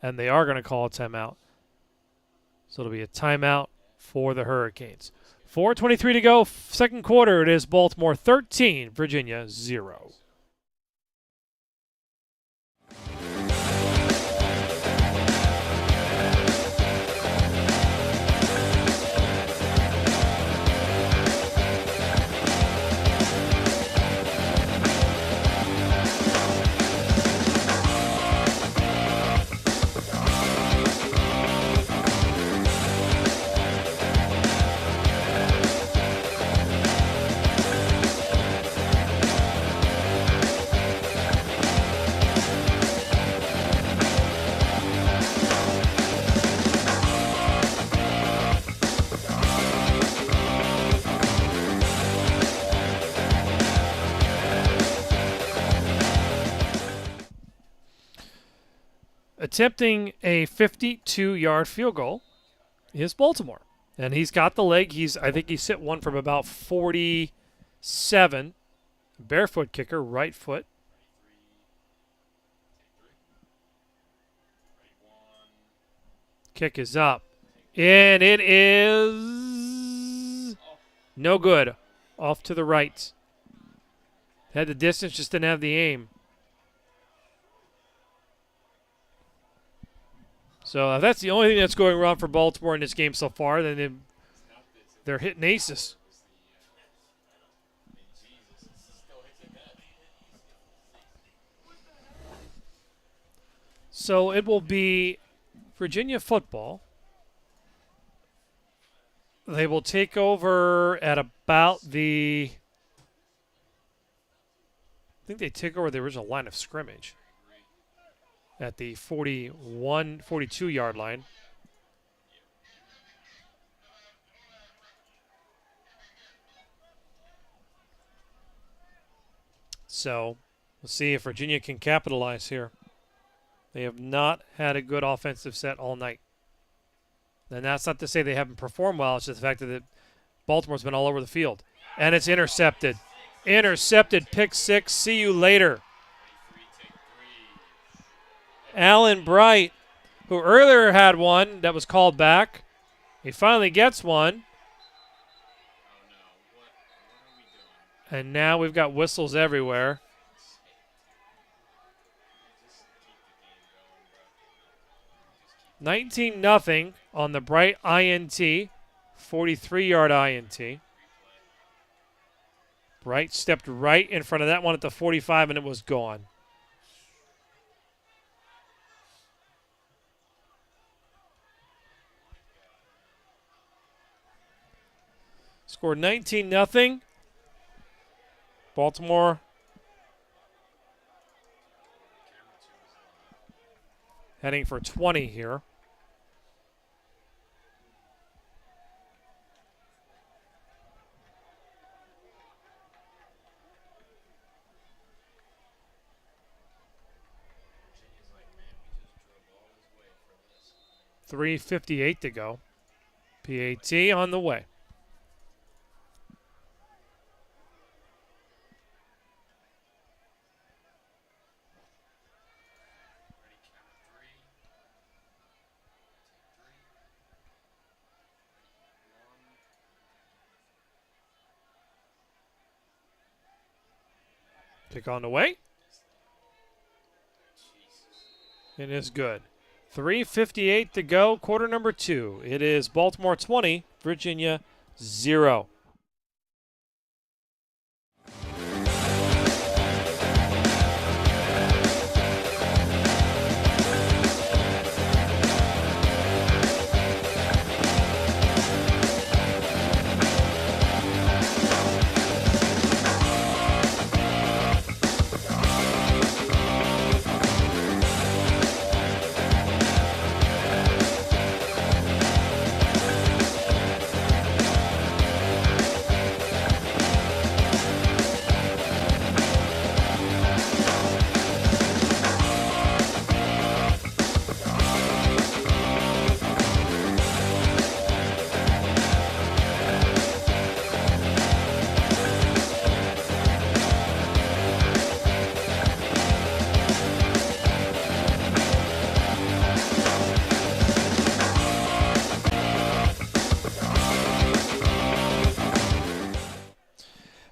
and they are going to call a timeout. So it'll be a timeout for the Hurricanes. 4:23 to go, second quarter. It is Baltimore 13, Virginia 0. Attempting a 52-yard field goal is Baltimore. And he's got the leg. I think he's hit one from about 47. Barefoot kicker, right foot. Kick is up. And it is no good. Off to the right. Had the distance, just didn't have the aim. So if that's the only thing that's going wrong for Baltimore in this game so far, then they're hitting aces. So it will be Virginia football. They will take over at about the... I think they took over the original line of scrimmage at the 42-yard line. So we'll see if Virginia can capitalize here. They have not had a good offensive set all night. And that's not to say they haven't performed well. It's just the fact that Baltimore's been all over the field. And it's intercepted. Intercepted, pick six. See you later. Allen Bright, who earlier had one that was called back. He finally gets one. And now we've got whistles everywhere. $19-0 on the Bright INT, 43-yard INT. Bright stepped right in front of that one at the 45, and it was gone. Scored 19-0. Baltimore heading for 20 here. .358 to go. PAT on the way. Kick on the way. It is good. 3:58 to go, quarter number 2. It is Baltimore 20, Virginia 0.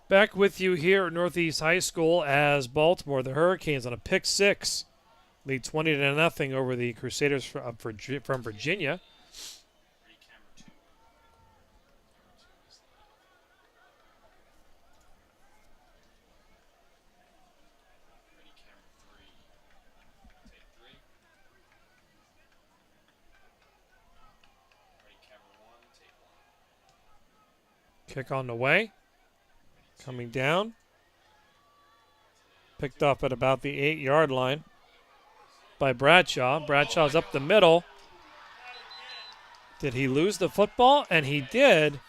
Back with you here at Northeast High School as Baltimore, the Hurricanes, on a pick six, lead 20-0 over the Crusaders from Virginia. Kick on the way. Coming down. Picked up at about the 8-yard line by Bradshaw. Bradshaw's up the middle. Did he lose the football? And he did.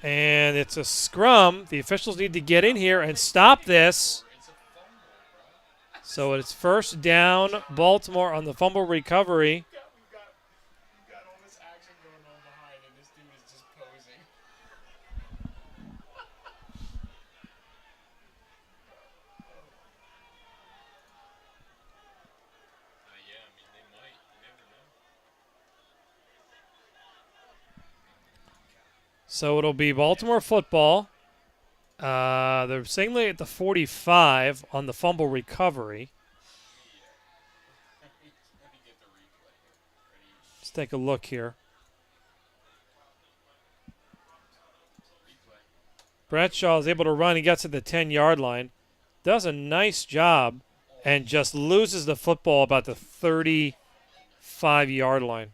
And it's a scrum. The officials need to get in here and stop this. So it's first down, Baltimore on the fumble recovery. So it'll be Baltimore football. They're saying they at the 45 on the fumble recovery. Let's take a look here. Bradshaw is able to run. He gets to the 10-yard line. Does a nice job and just loses the football about the 35-yard line.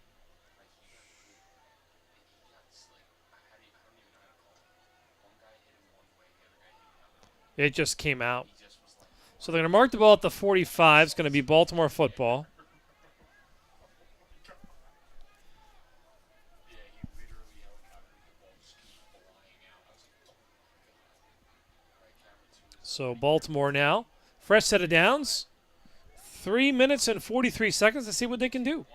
It just came out. So they're going to mark the ball at the 45. It's going to be Baltimore football. So Baltimore now. Fresh set of downs. 3 minutes and 43 seconds to see what they can do.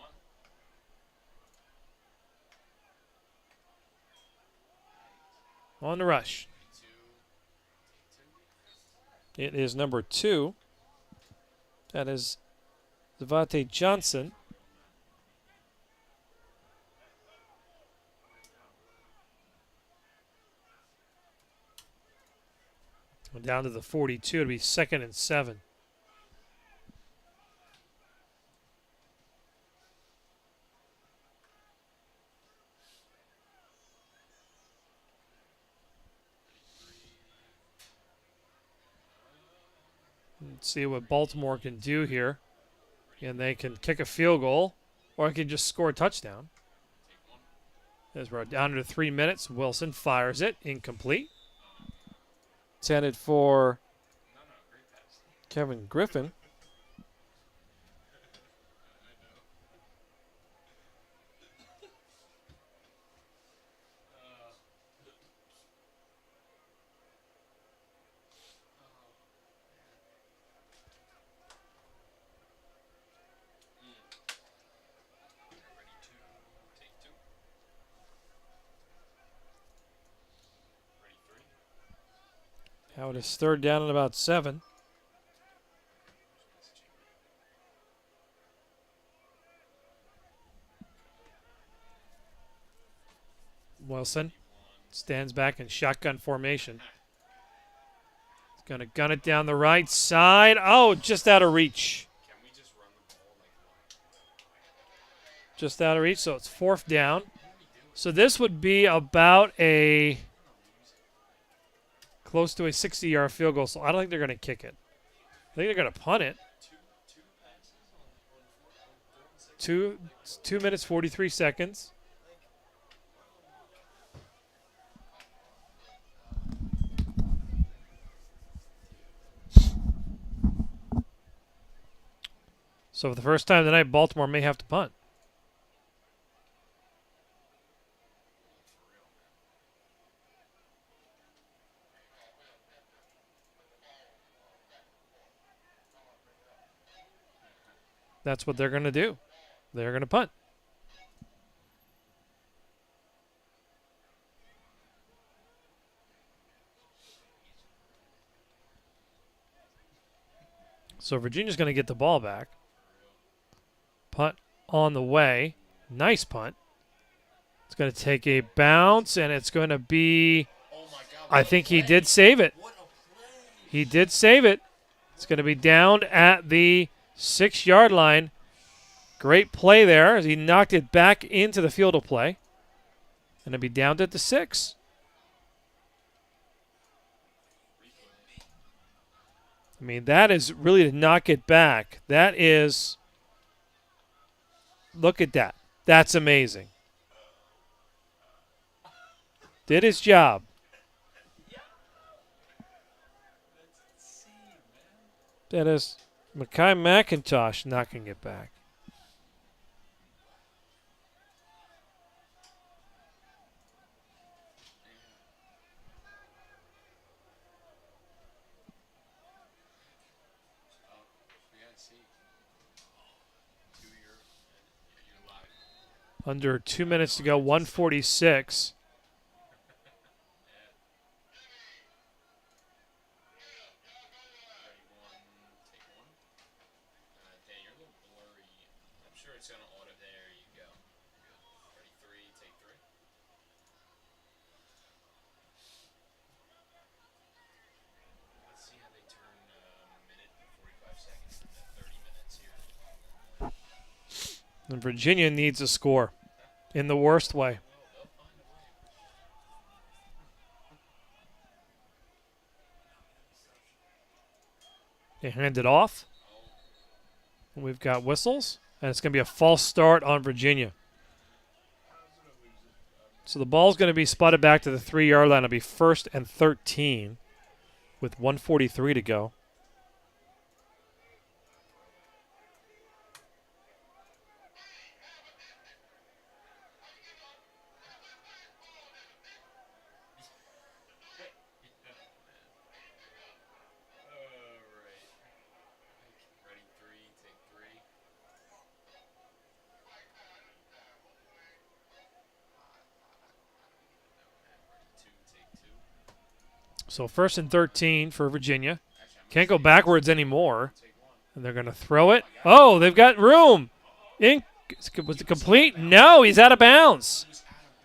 On the rush. It is number 2. That is Devontae Johnson. Down to the 42. It'll be 2nd and 7. Let's see what Baltimore can do here. And they can kick a field goal, or they can just score a touchdown. As we're down to 3 minutes, Wilson fires it. Incomplete. It's headed for Kevin Griffin. Now it is 3rd down and about 7. Wilson stands back in shotgun formation. He's going to gun it down the right side. Oh, just out of reach. Just out of reach, so it's 4th down. So this would be about a close to a 60-yard field goal, so I don't think they're going to kick it. I think they're going to punt it. 2 minutes, 43 seconds. So for the first time tonight, Baltimore may have to punt. That's what they're going to do. They're going to punt. So Virginia's going to get the ball back. Punt on the way. Nice punt. It's going to take a bounce, and it's going to be... I think he did save it. He did save it. It's going to be down at the 6-yard line. Great play there as he knocked it back into the field of play. And it'll be down at the 6. I mean, that is really to knock it back. That is... Look at that. That's amazing. Did his job. That is Mekhi McIntosh knocking it back. Under 2 minutes to go, 146. And Virginia needs a score in the worst way. They hand it off. We've got whistles, and it's going to be a false start on Virginia. So the ball's going to be spotted back to the 3-yard line. It'll be 1st and 13 with 1:43 to go. So 1st and 13 for Virginia. Can't go backwards anymore. And they're going to throw it. Oh, they've got room. Was it complete? No, he's out of bounds.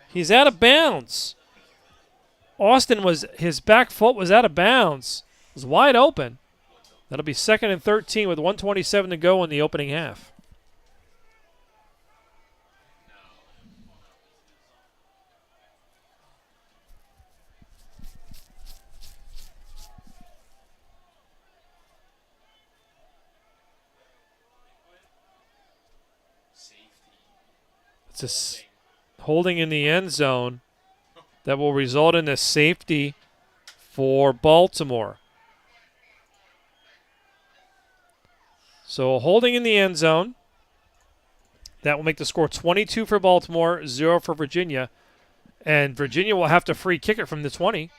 He's out of bounds. His back foot was out of bounds. It was wide open. That'll be 2nd and 13 with 1:27 to go in the opening half. It's a holding in the end zone that will result in a safety for Baltimore. So holding in the end zone. That will make the score 22 for Baltimore, 0 for Virginia. And Virginia will have to free kick it from the 20.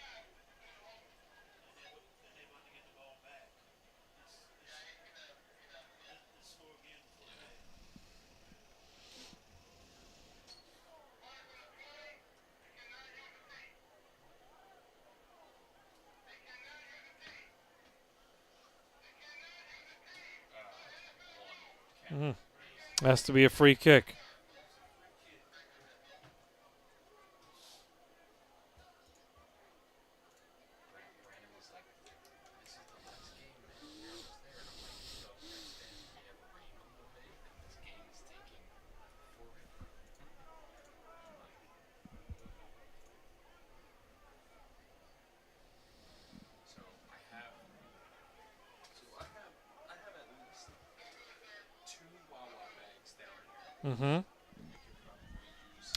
Has to be a free kick.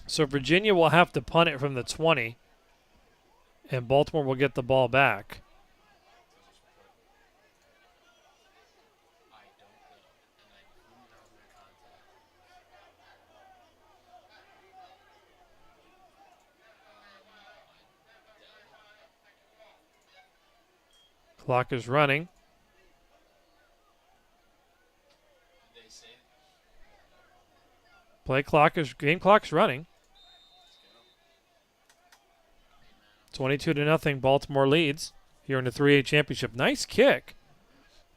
So Virginia will have to punt it from the 20, and Baltimore will get the ball back. Clock is running. Game clock's running. 22-0, Baltimore leads here in the 3A championship. Nice kick.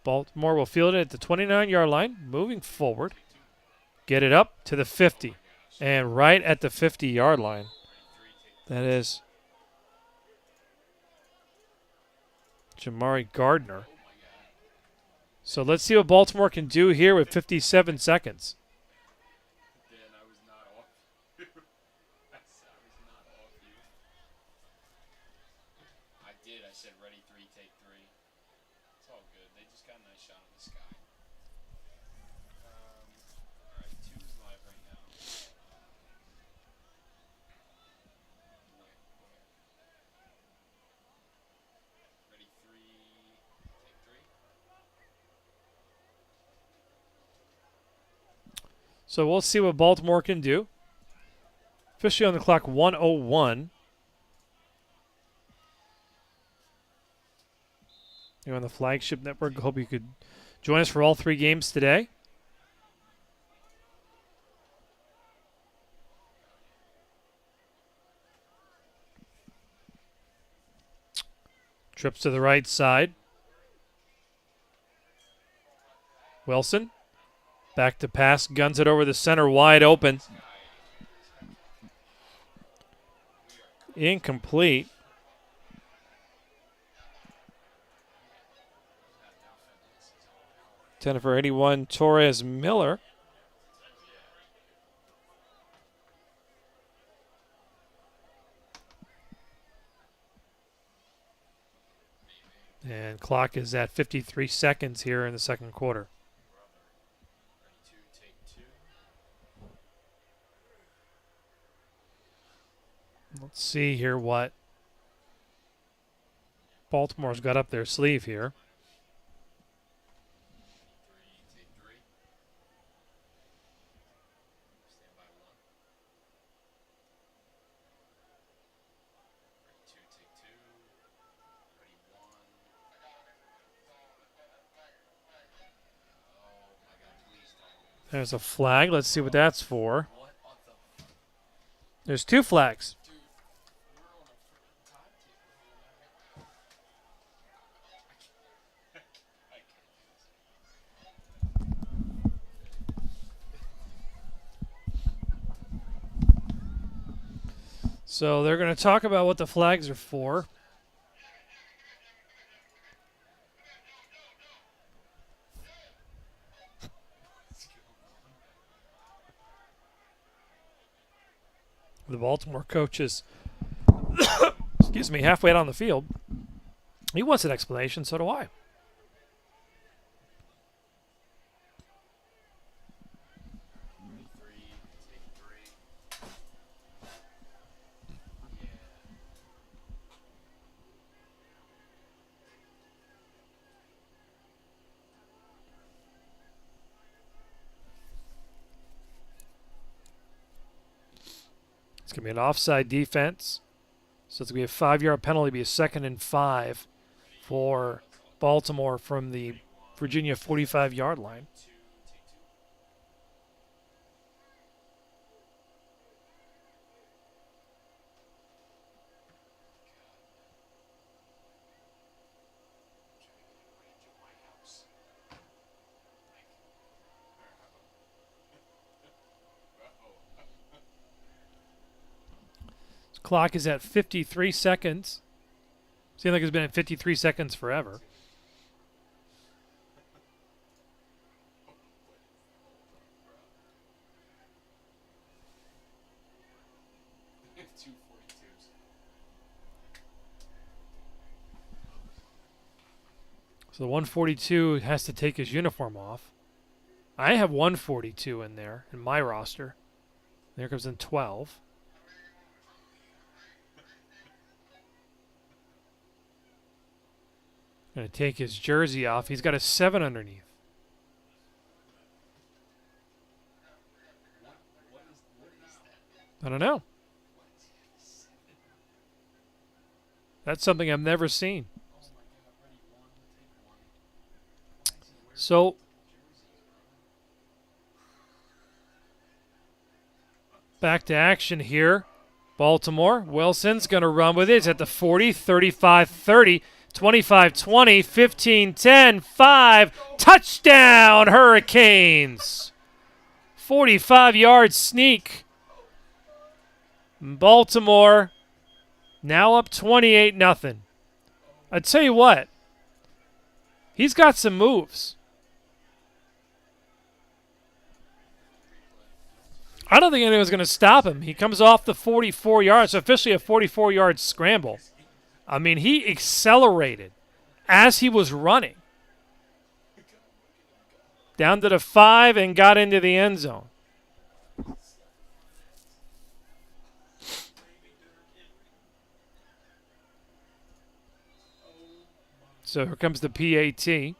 Baltimore will field it at the 29-yard line, moving forward. Get it up to the 50, and right at the 50-yard line. That is Jamari Gardner. So let's see what Baltimore can do here with 57 seconds. So we'll see what Baltimore can do. Officially on the clock, 1:01. You're on the Flagship Network. Hope you could join us for all 3 games today. Trips to the right side. Wilson. Back to pass, guns it over the center, wide open. Incomplete. Ten for 81, Torres Miller. And clock is at 53 seconds here in the second quarter. Let's see here what Baltimore's got up their sleeve here. There's a flag. Let's see what that's for. There's 2 flags. So they're going to talk about what the flags are for. The Baltimore coach is, excuse me, halfway down the field. He wants an explanation, so do I. It's going to be an offside defense. So it's going to be a 5-yard penalty, be a 2nd and 5 for Baltimore from the Virginia 45-yard line. Clock is at 53 seconds. Seems like it's been at 53 seconds forever. So the 142 has to take his uniform off. I have 142 in there in my roster. There comes in 12. Going to take his jersey off. He's got a 7 underneath. I don't know. That's something I've never seen. So back to action here. Baltimore. Wilson's going to run with it. It's at the 40, 35-30. 25-20, 15-10, 5, touchdown Hurricanes. 45-yard sneak. Baltimore now up 28-0. I tell you what, he's got some moves. I don't think anyone's going to stop him. He comes off the 44 yards, officially a 44-yard scramble. I mean, he accelerated as he was running. Down to the 5 and got into the end zone. So here comes the PAT.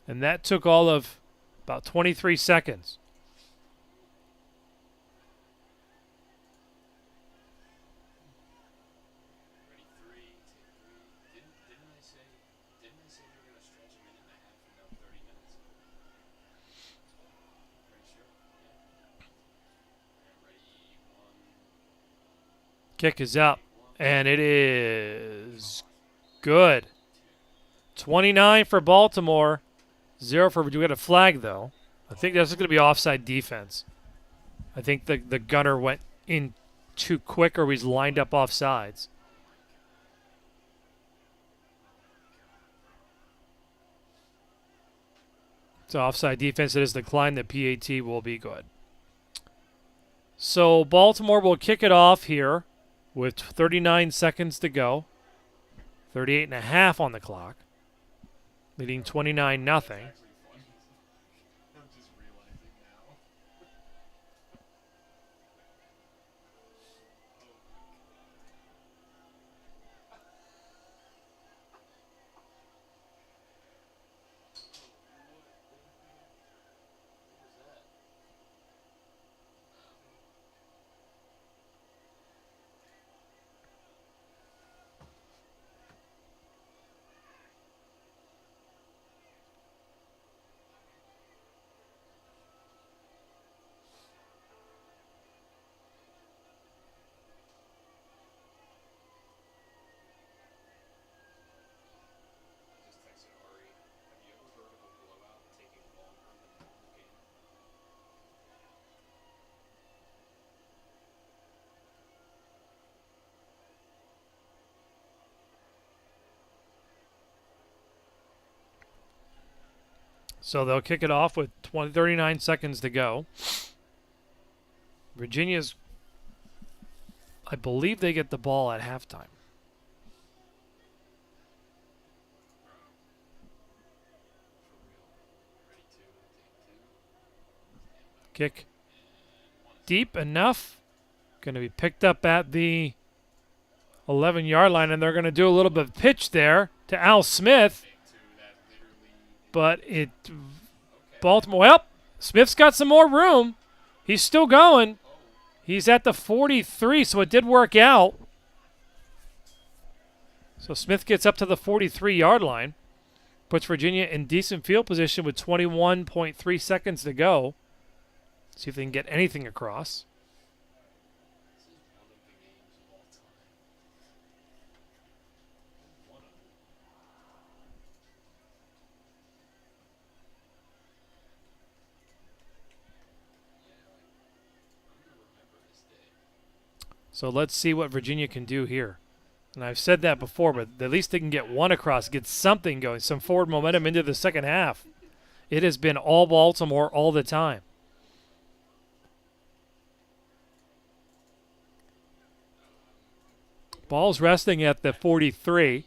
And that took all of about 23 seconds. Kick is up, and it is good. 29 for Baltimore, 0 for Virginia. We got a flag, though. I think that's going to be offside defense. I think the gunner went in too quick, or he's lined up off sides. So offside defense, it is declined. The PAT will be good. So Baltimore will kick it off here with 39 seconds to go. 38 and a half on the clock. Leading 29-0. So they'll kick it off with 39 seconds to go. Virginia's, I believe they get the ball at halftime. Kick deep enough. Going to be picked up at the 11-yard line, and they're going to do a little bit of pitch there to Al Smith. But Baltimore, well, Smith's got some more room. He's still going. He's at the 43, so it did work out. So Smith gets up to the 43-yard line. Puts Virginia in decent field position with 21.3 seconds to go. See if they can get anything across. So let's see what Virginia can do here. And I've said that before, but at least they can get one across, get something going, some forward momentum into the second half. It has been all Baltimore all the time. Ball's resting at the 43.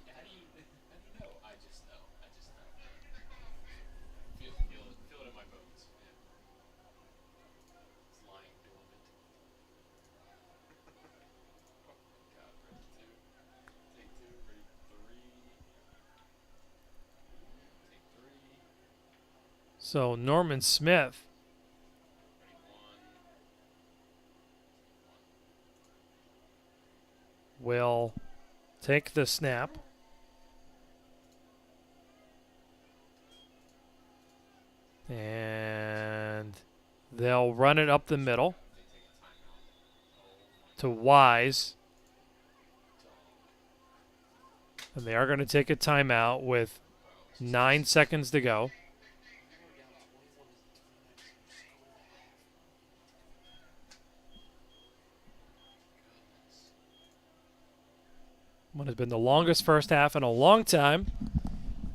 So Norman Smith will take the snap. And they'll run it up the middle to Wise. And they are going to take a timeout with 9 seconds to go. What has been the longest first half in a long time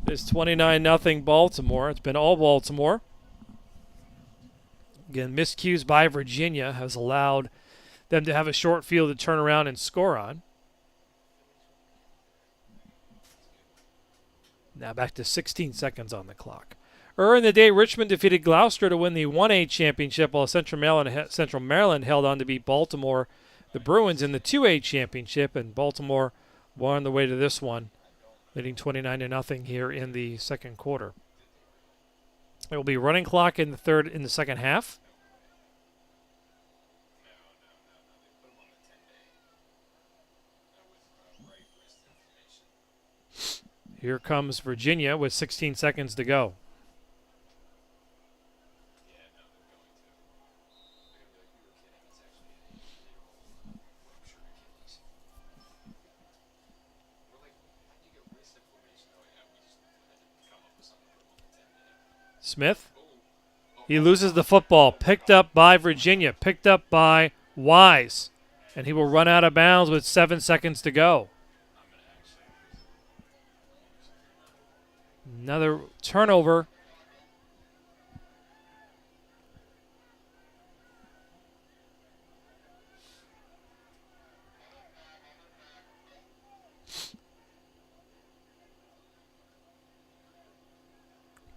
is 29-0 Baltimore. It's been all Baltimore. Again, miscues by Virginia has allowed them to have a short field to turn around and score on. Now back to 16 seconds on the clock. Earlier in the day, Richmond defeated Gloucester to win the 1A championship, while Central Maryland held on to beat Baltimore, the Bruins, in the 2A championship, and Baltimore were on the way to this one, leading 29-0 here in the second quarter. There will be running clock in the second half. Here comes Virginia with 16 seconds to go. Smith, he loses the football, picked up by Virginia, picked up by Wise, and he will run out of bounds with 7 seconds to go. Another turnover.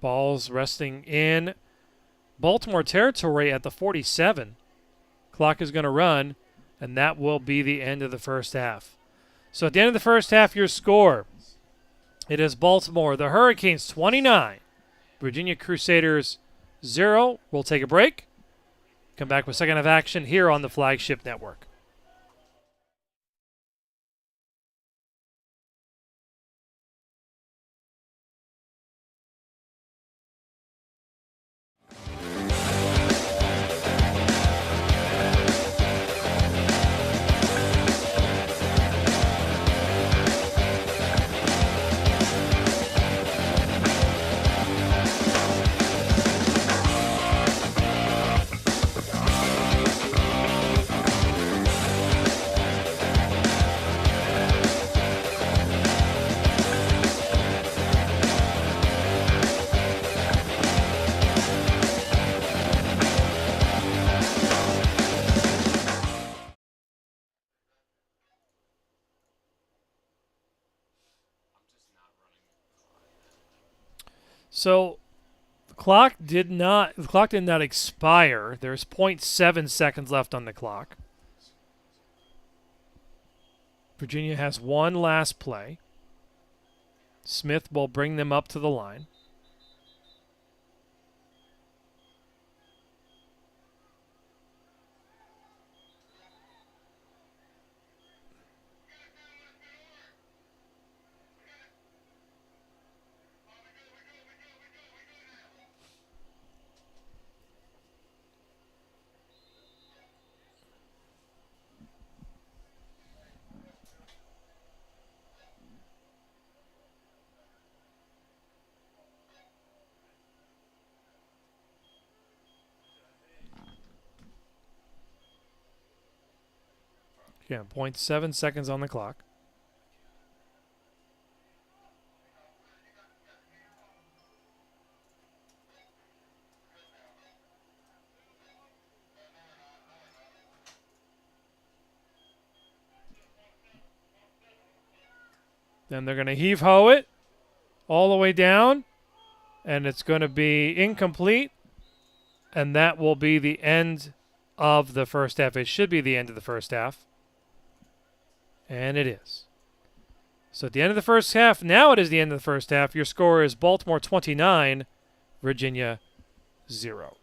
Ball's resting in Baltimore territory at the 47. Clock is going to run, and that will be the end of the first half. So at the end of the first half, your score, it is Baltimore, the Hurricanes 29, Virginia Crusaders 0. We'll take a break. Come back with second half action here on the Flagship Network. So the clock did not expire. There's 0.7 seconds left on the clock. Virginia has one last play. Smith will bring them up to the line. Yeah, 0.7 seconds on the clock. Then they're going to heave-ho it all the way down, and it's going to be incomplete, and that will be the end of the first half. It should be the end of the first half, and it is. So at the end of the first half, now it is the end of the first half. Your score is Baltimore 29, Virginia 0.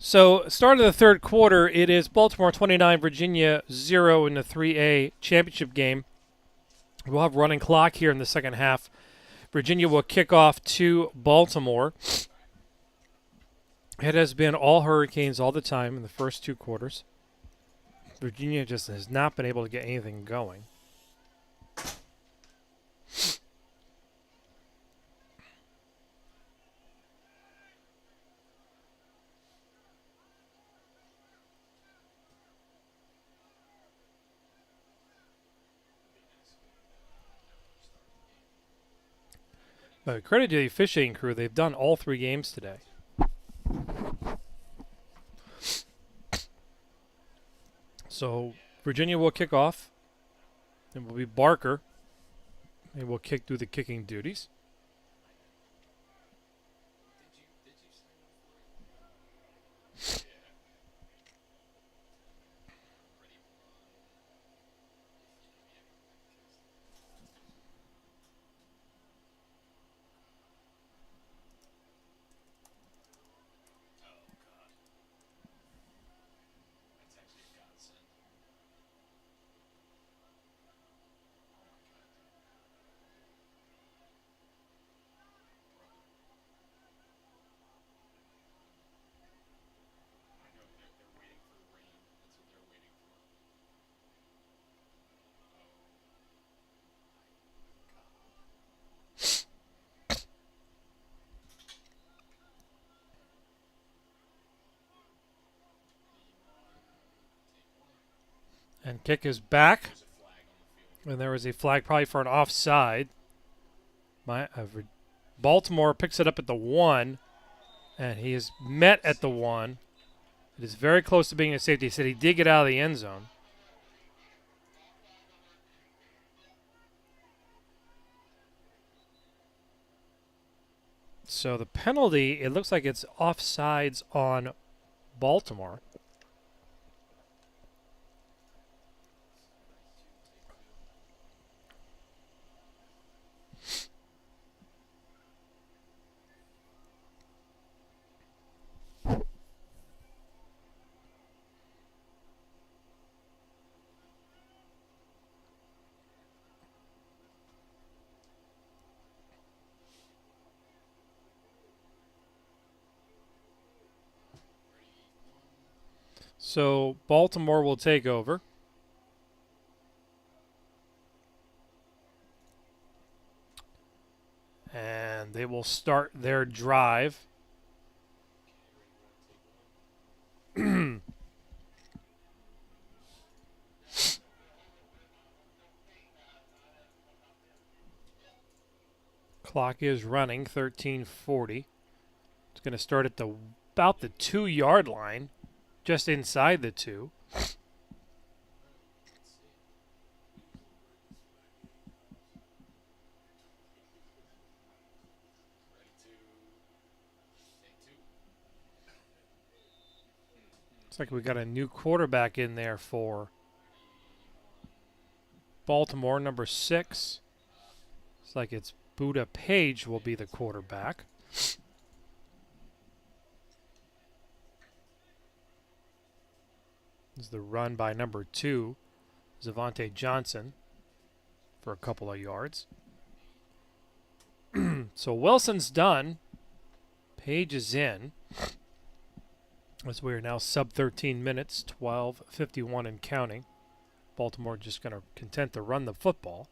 So, start of the third quarter, it is Baltimore 29, Virginia 0 in the 3A championship game. We'll have running clock here in the second half. Virginia will kick off to Baltimore. It has been all Hurricanes all the time in the first two quarters. Virginia just has not been able to get anything going. But credit to the officiating crew, they've done all three games today. So Virginia will kick off. It will be Barker. He will do the kicking duties. And kick is back. And there was a flag probably for an offside. Baltimore picks it up at the 1. And he is met at the 1. It is very close to being a safety. He said he did get out of the end zone. So the penalty, it looks like it's offsides on Baltimore. So Baltimore will take over. And they will start their drive. Clock is running, 13:40. It's going to start at about the 2-yard line, just inside the 2. Looks like we got a new quarterback in there for Baltimore, number 6. Looks like it's Buda Page will be the quarterback. This is the run by number 2, Zavante Johnson, for a couple of yards. So Wilson's done. Page is in. As we are now sub 13 minutes, 12:51 and counting. Baltimore just going to content to run the football.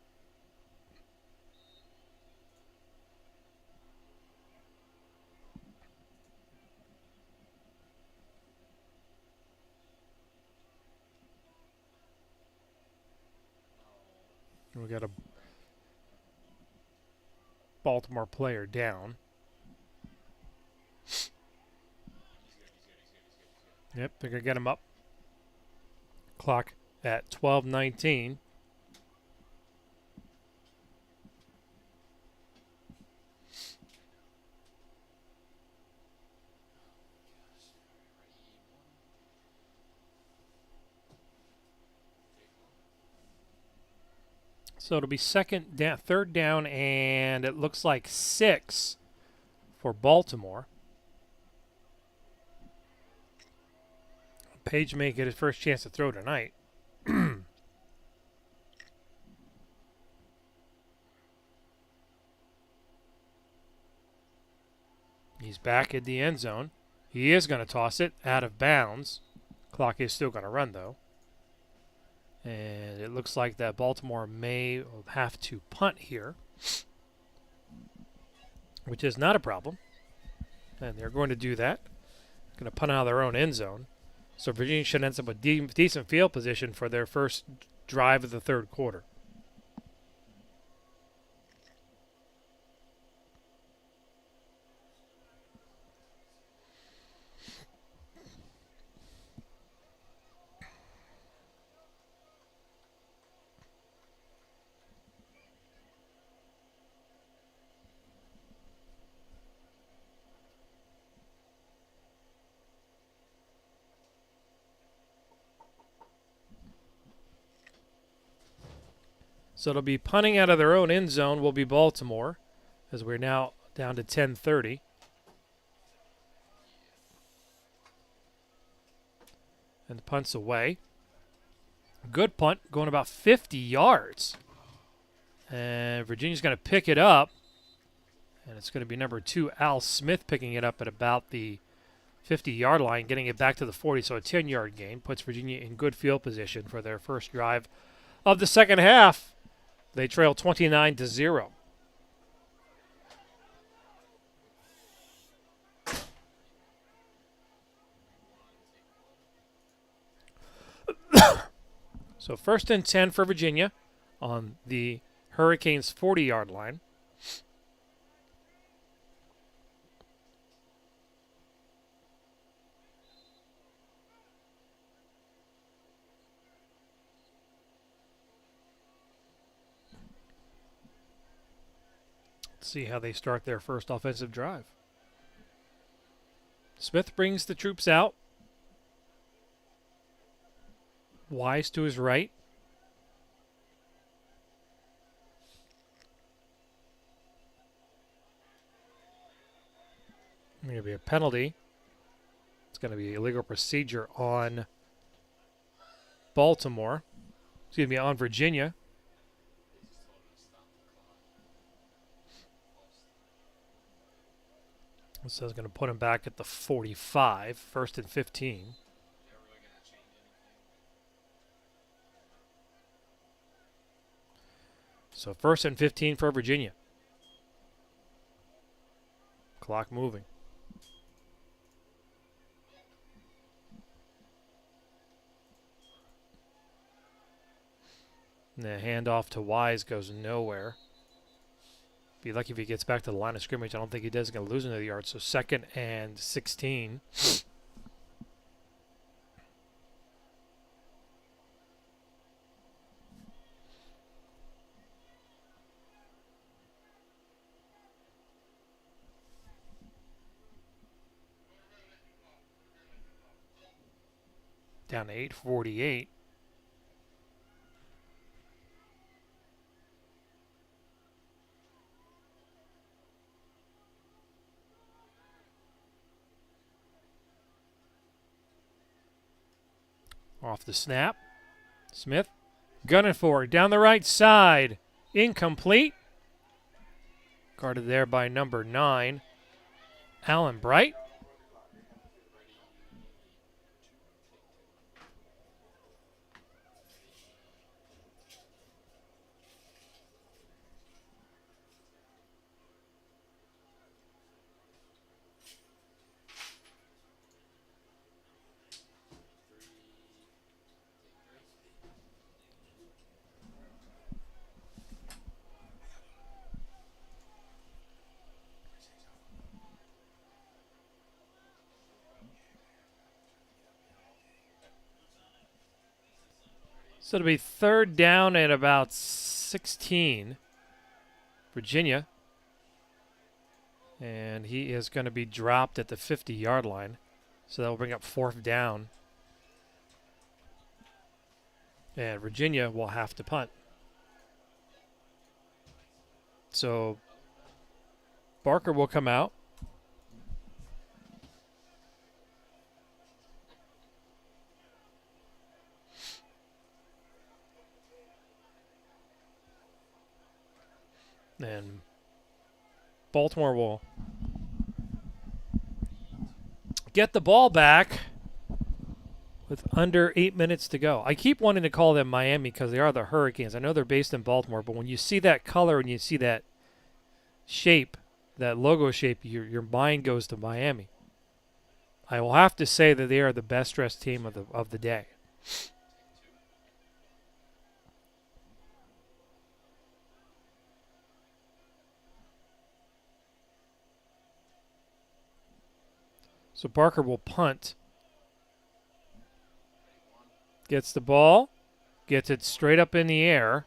We got a Baltimore player down. Yep, they're going to get him up. Clock at 12:19. So it'll be third down, and it looks like 6 for Baltimore. Page may get his first chance to throw tonight. He's back at the end zone. He is going to toss it out of bounds. Clock is still going to run, though. And it looks like that Baltimore may have to punt here, which is not a problem. And they're going to do that. Going to punt out of their own end zone. So Virginia should end up with decent field position for their first drive of the third quarter. So it'll be punting out of their own end zone will be Baltimore, as we're now down to 10:30. And the punt's away. Good punt, going about 50 yards. And Virginia's going to pick it up. And it's going to be number 2, Al Smith, picking it up at about the 50-yard line, getting it back to the 40. So a 10-yard gain puts Virginia in good field position for their first drive of the second half. They trail 29-0. So first and 10 for Virginia on the Hurricanes' 40-yard line. Let's see how they start their first offensive drive. Smith brings the troops out. Wise to his right. Going to be a penalty. It's going to be illegal procedure on Baltimore. Excuse me, on Virginia. This is going to put him back at the 45, first and 15. So first and 15 for Virginia. Clock moving. And the handoff to Wise goes nowhere. Be lucky if he gets back to the line of scrimmage. I don't think he does. He's going to lose another yard. So second and 16. Down to 8:48. Off the snap. Smith gunning for it down the right side. Incomplete. Guarded there by number 9, Allen Bright. So it'll be third down at about 16. Virginia. And he is going to be dropped at the 50-yard line. So that will bring up fourth down. And Virginia will have to punt. So Barker will come out. And Baltimore will get the ball back with under 8 minutes to go. I keep wanting to call them Miami because they are the Hurricanes. I know they're based in Baltimore, but when you see that color and you see that shape, that logo shape, your mind goes to Miami. I will have to say that they are the best dressed team of the day. So Barker will punt. Gets the ball, gets it straight up in the air,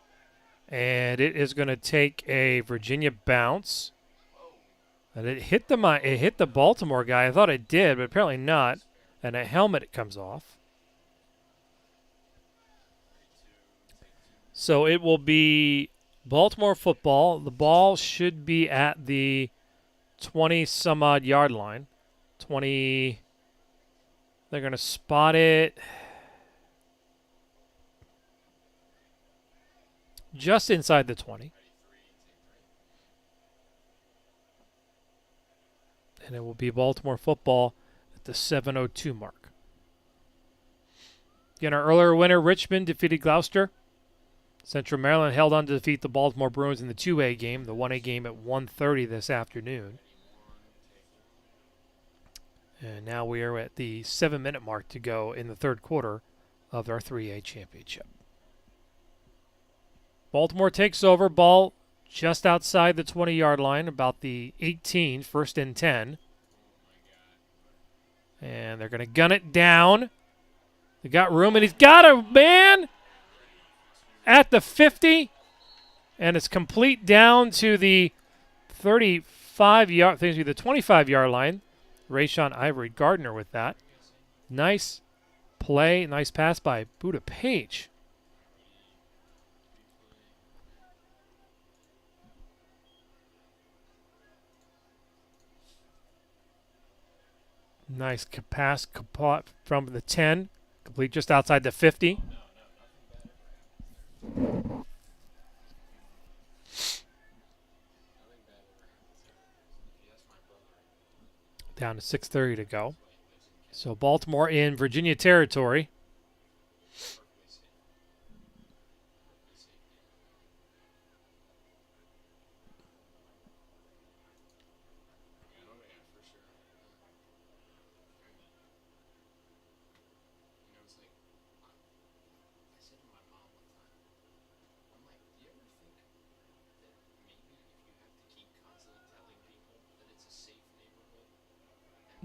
and it is going to take a Virginia bounce. And it hit the Baltimore guy. I thought it did, but apparently not. And a helmet comes off. So it will be Baltimore football. The ball should be at the 20-some-odd yard line. 20. They're going to spot it just inside the 20. And it will be Baltimore football at the 7:02 mark. Again, our earlier winner, Richmond, defeated Gloucester. Central Maryland held on to defeat the Baltimore Bruins in the 2A game, the 1A game at 1:30 this afternoon. And now we are at the 7-minute mark to go in the third quarter of our 3A championship. Baltimore takes over, ball just outside the 20-yard line, about the 18, first and 10. And they're going to gun it down. They got room, and he's got a man at the 50. And it's complete down to the 25-yard line. Rayshon Ivory Gardner with that. Nice play, nice pass by Buda Page. Nice pass from the 10, complete just outside the 50. Down to 6:30 to go. So Baltimore in Virginia territory.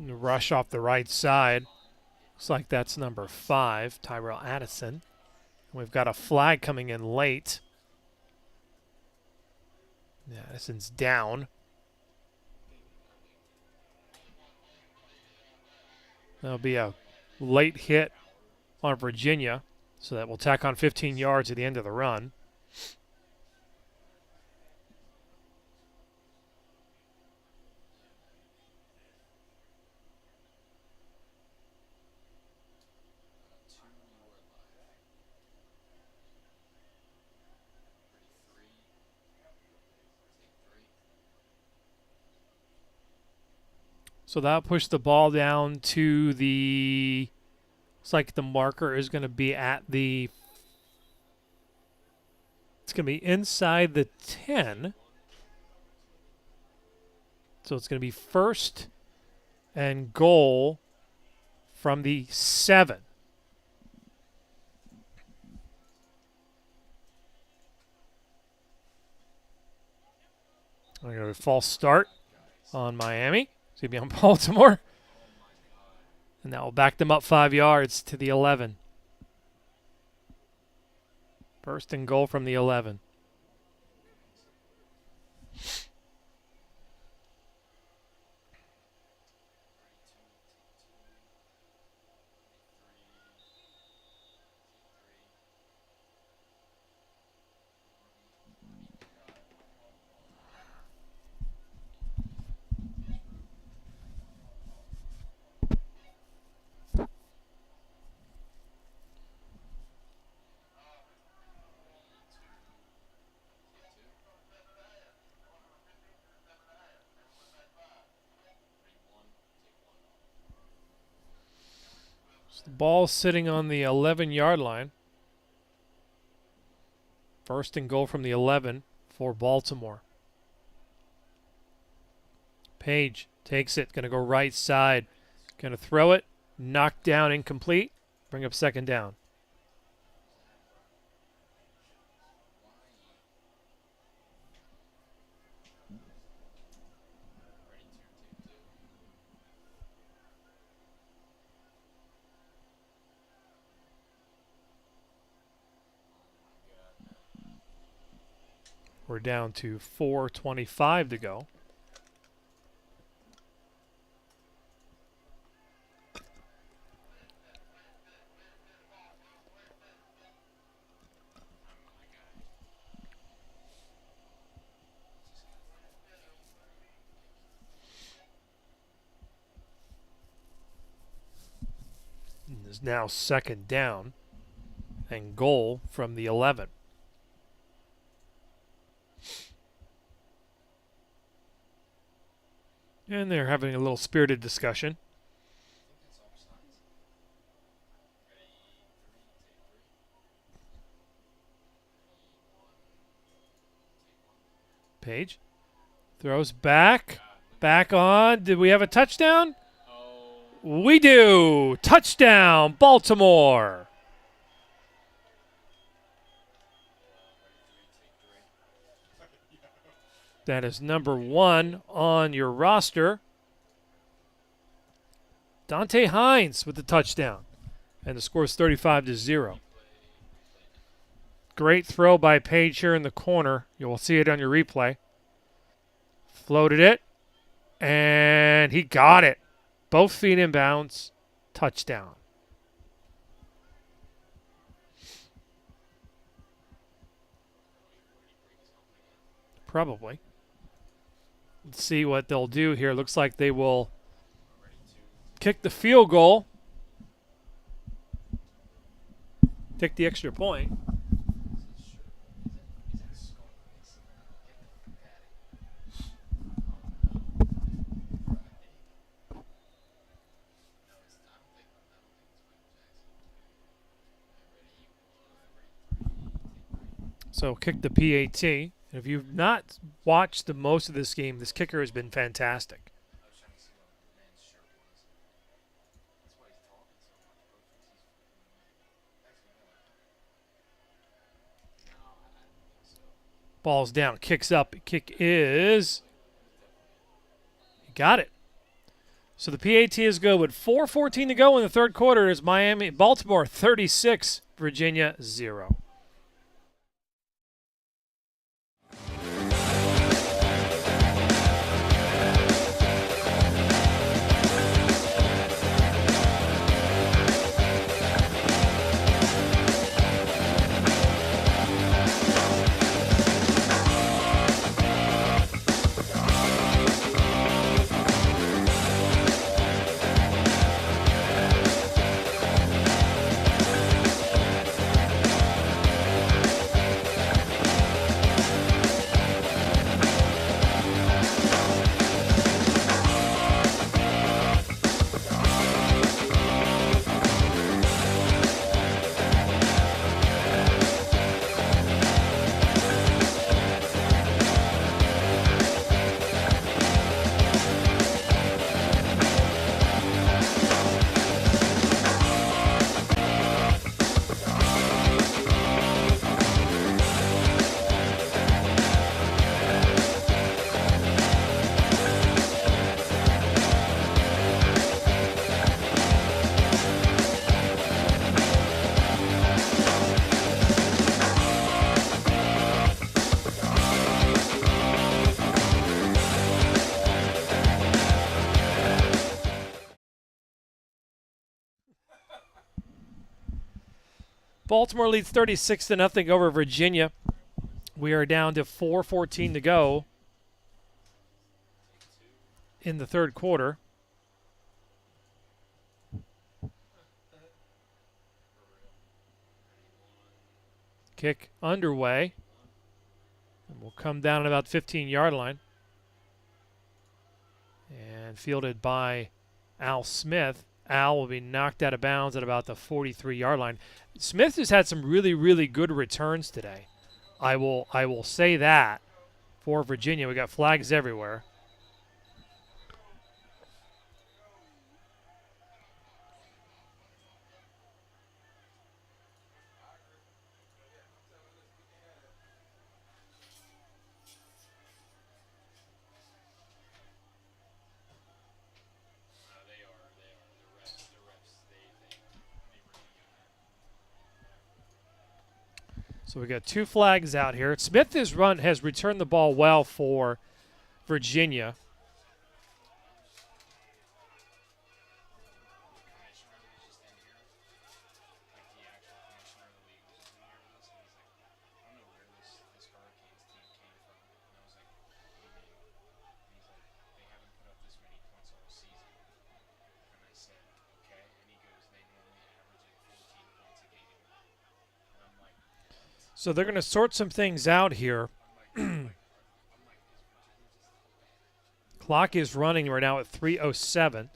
Rush off the right side. Looks like that's number 5, Tyrell Addison. We've got a flag coming in late. Yeah, Addison's down. That'll be a late hit on Virginia, so that will tack on 15 yards at the end of the run. So that'll push the ball down to the, looks like the marker is going to be at the, it's going to be inside the 10. So it's going to be first and goal from the 7. I'm going to false start on Miami. It's going to be on Baltimore. And that will back them up 5 yards to the 11. First and goal from the 11. So the ball's sitting on the 11-yard line. First and goal from the 11 for Baltimore. Page takes it, going to go right side. Going to throw it, knocked down, incomplete. Bring up second down. We're down to 4:25 to go. And is now second down and goal from the 11. And they're having a little spirited discussion. Page throws back. Back on. Did we have a touchdown? We do. Touchdown, Baltimore. That is number 1 on your roster. Dante Hines with the touchdown. And the score is 35-0. Great throw by Page here in the corner. You will see it on your replay. Floated it. And he got it. Both feet inbounds. Touchdown. Probably. Let's see what they'll do here. Looks like they will kick the field goal. Take the extra point. So kick the PAT. If you've not watched the most of this game, this kicker has been fantastic. Ball's down, kicks up. Kick is... He got it. So the PAT is good with 4:14 to go in the third quarter. Is Baltimore 36, Virginia 0. Baltimore leads 36-0 over Virginia. We are down to 4:14 to go in the third quarter. Kick underway. And will come down at about 15-yard line. And fielded by Al Smith. Al will be knocked out of bounds at about the 43-yard line. Smith has had some really, really good returns today. I will say that for Virginia. We got flags everywhere. So we got 2 flags out here. Smith has returned the ball well for Virginia. So they're going to sort some things out here. Clock is running right now at 3:07.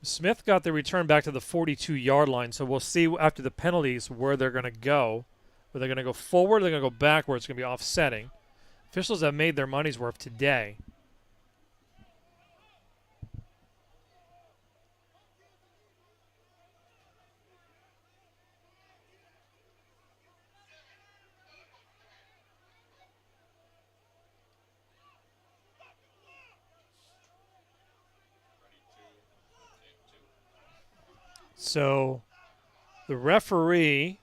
Smith got the return back to the 42-yard line, so we'll see after the penalties where they're going to go. Whether they're going to go forward or they're going to go backwards. It's going to be offsetting. Officials have made their money's worth today. So the referee,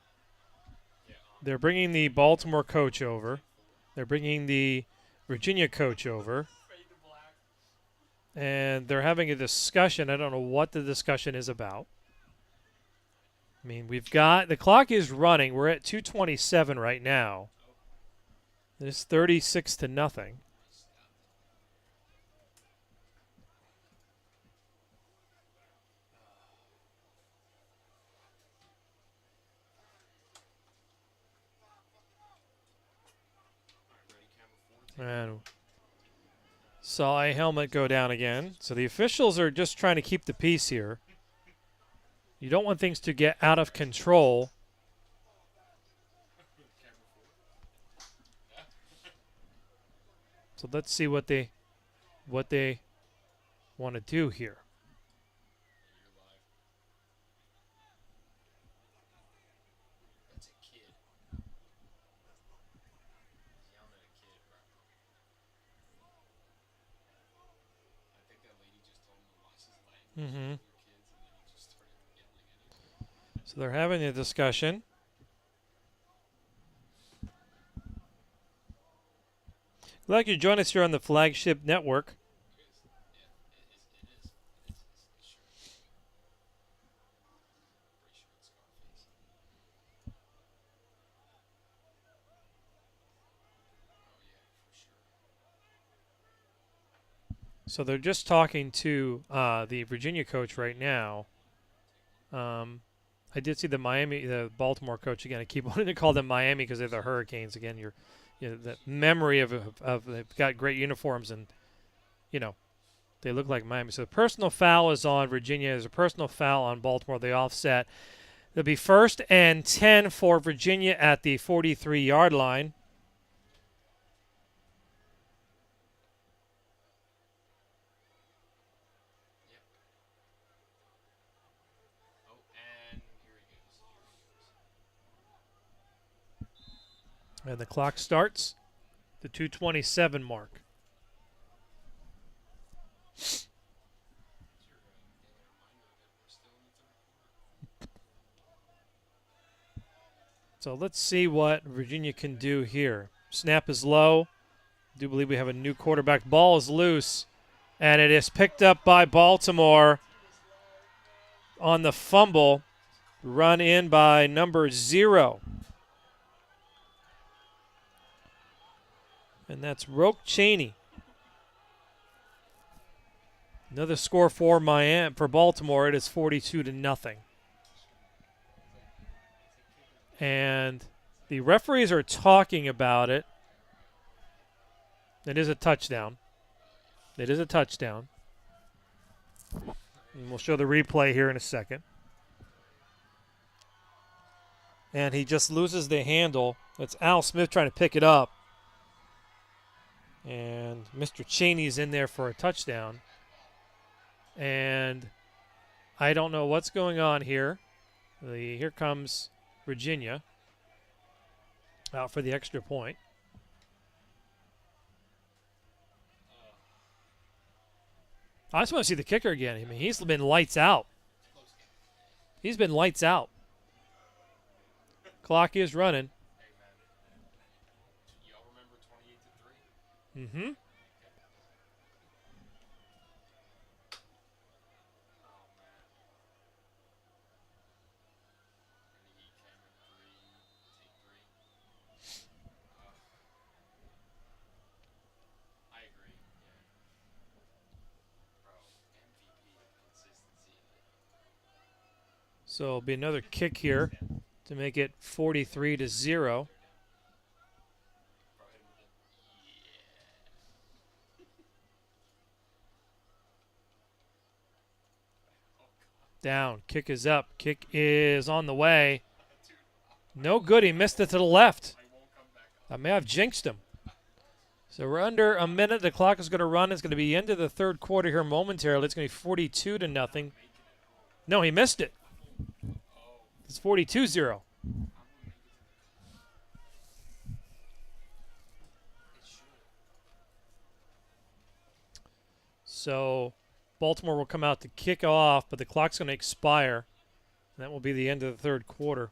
they're bringing the Baltimore coach over. They're bringing the Virginia coach over. And they're having a discussion. I don't know what the discussion is about. I mean, the clock is running. We're at 2:27 right now. It's 36-0. And saw a helmet go down again. So the officials are just trying to keep the peace here. You don't want things to get out of control. So let's see what they want to do here. So they're having a discussion. Glad you join us here on the Flagship Network. So they're just talking to the Virginia coach right now. I did see the Baltimore coach again. I keep wanting to call them Miami because they're the Hurricanes again. The memory of they've got great uniforms and they look like Miami. So the personal foul is on Virginia. There's a personal foul on Baltimore. They offset. It'll be 1st and 10 for Virginia at the 43-yard line. And the clock starts the 2:27 mark. So let's see what Virginia can do here. Snap is low. I do believe we have a new quarterback. Ball is loose, and it is picked up by Baltimore on the fumble. Run in by number 0. And that's Roke Chaney. Another score for Baltimore. It is 42-0. And the referees are talking about it. It is a touchdown. It is a touchdown. And we'll show the replay here in a second. And he just loses the handle. It's Al Smith trying to pick it up. And Mr. Cheney's in there for a touchdown. And I don't know what's going on here. Here comes Virginia out for the extra point. I just want to see the kicker again. I mean, he's been lights out. He's been lights out. Clock is running. Mm-hmm. So it'll be another kick here to make it 43-0. Down. Kick is up. Kick is on the way. No good. He missed it to the left. I may have jinxed him. So we're under a minute. The clock is going to run. It's going to be into the third quarter here momentarily. It's going to be 42-0. No, he missed it. It's 42-0. So Baltimore will come out to kick off, but the clock's going to expire. And that will be the end of the third quarter.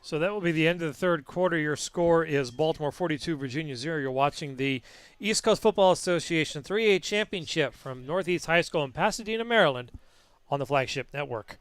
So that will be the end of the third quarter. Your score is Baltimore 42, Virginia 0. You're watching the East Coast Football Association 3A Championship from Northeast High School in Pasadena, Maryland on the Flagship Network.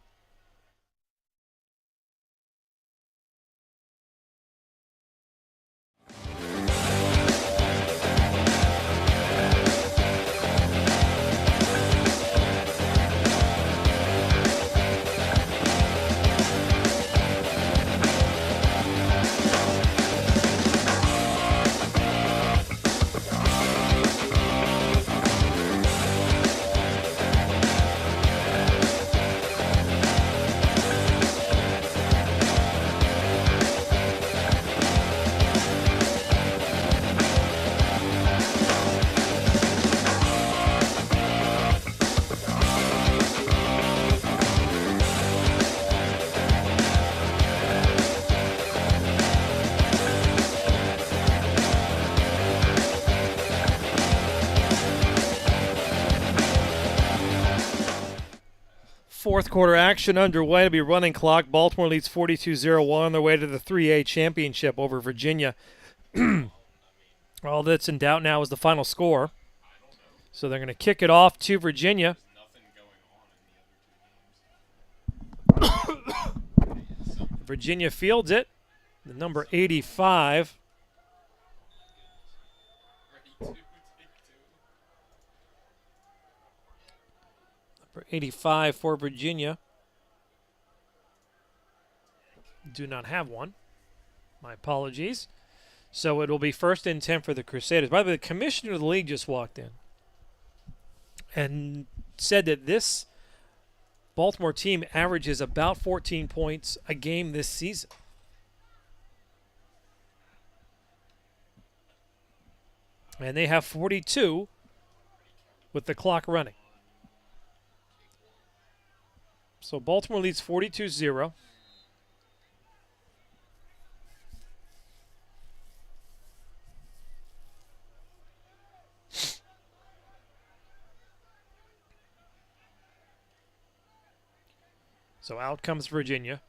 Fourth quarter action underway. To be running clock. Baltimore leads 42-0 while on their way to the 3A championship over Virginia. All that's in doubt now is the final score. So they're going to kick it off to Virginia. Virginia fields it. The number 85. Number 85 for Virginia. Do not have one. My apologies. So it will be 1st and 10 for the Crusaders. By the way, the commissioner of the league just walked in and said that this Baltimore team averages about 14 points a game this season. And they have 42 with the clock running. So Baltimore leads 42-0. So out comes Virginia.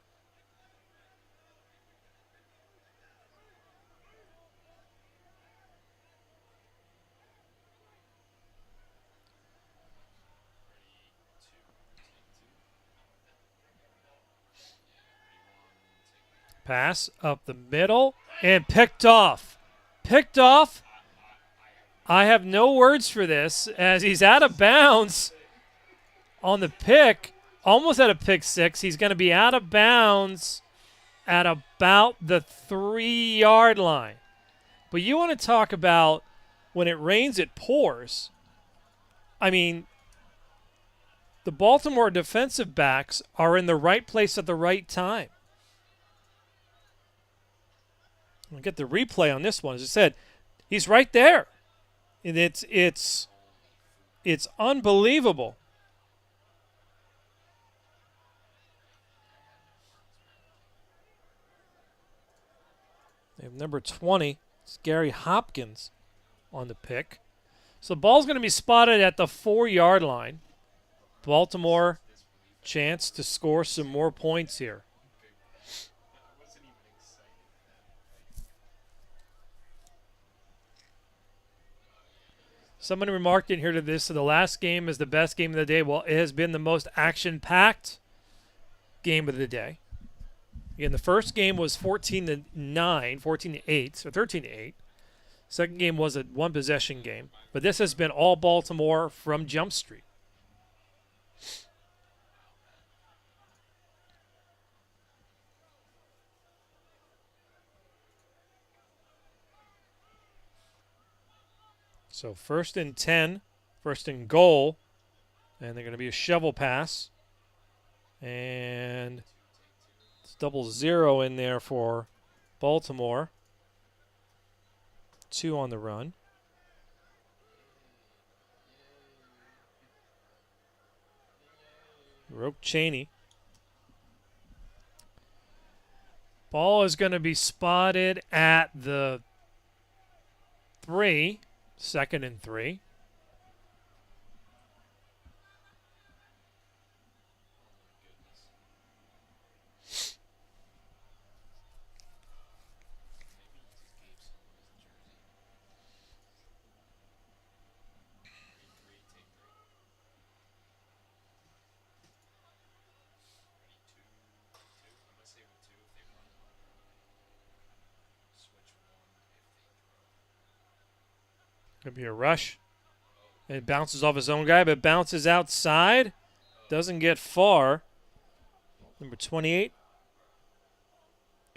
Pass up the middle and picked off. Picked off. I have no words for this as he's out of bounds on the pick. Almost at a pick six. He's going to be out of bounds at about the 3-yard line. But you want to talk about when it rains, it pours. I mean, the Baltimore defensive backs are in the right place at the right time. I'll get the replay on this one. As I said, he's right there. And it's unbelievable. They have number 20. It's Gary Hopkins on the pick. So the ball's going to be spotted at the 4-yard line. Baltimore chance to score some more points here. Somebody remarked in here to this, so the last game is the best game of the day. Well, it has been the most action-packed game of the day. Again, the first game was 14-9, 14-8, or 13-8. Second game was a one-possession game. But this has been all Baltimore from Jump Street. So 1st and 10, 1st and goal, and they're going to be a shovel pass. And it's 0 in there for Baltimore. 2 on the run. Rope Cheney. Ball is going to be spotted at the 3. 2nd and 3. Going to be a rush. It bounces off his own guy, but bounces outside. Doesn't get far. Number 28.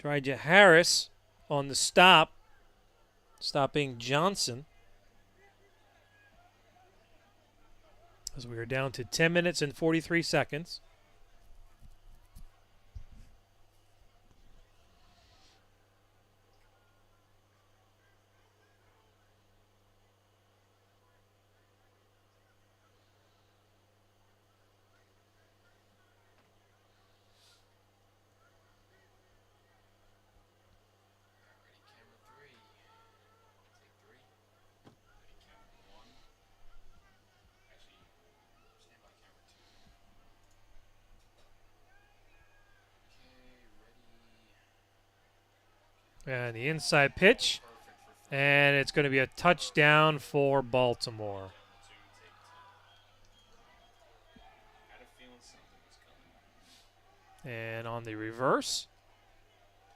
Trijah Harris on the stop. Stopping Johnson. As we are down to 10 minutes and 43 seconds. And the inside pitch. And it's going to be a touchdown for Baltimore. And on the reverse,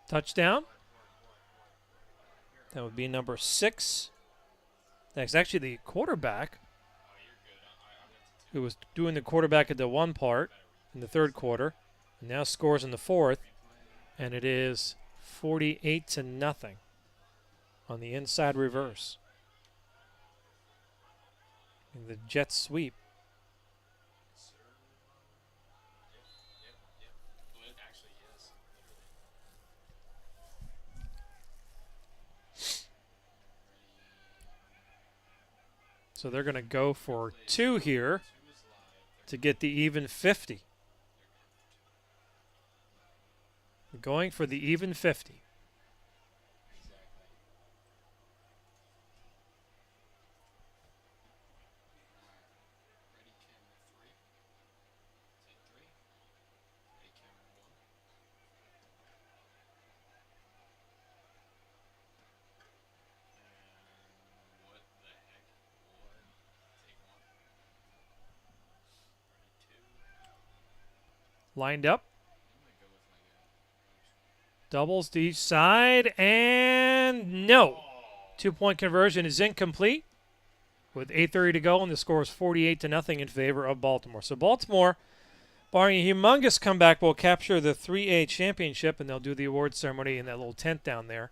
touchdown. That would be number 6. That's actually the quarterback who was doing the quarterback at the one part in the 3rd quarter. And now scores in the 4th. And it is 48-0 on the inside reverse. And the Jets sweep. So they're going to go for 2 here to get the even 50. Going for the even 50. Lined up. Doubles to each side, and no. 2-point conversion is incomplete with 8:30 to go, and the score is 48-0 in favor of Baltimore. So Baltimore, barring a humongous comeback, will capture the 3A championship, and they'll do the award ceremony in that little tent down there.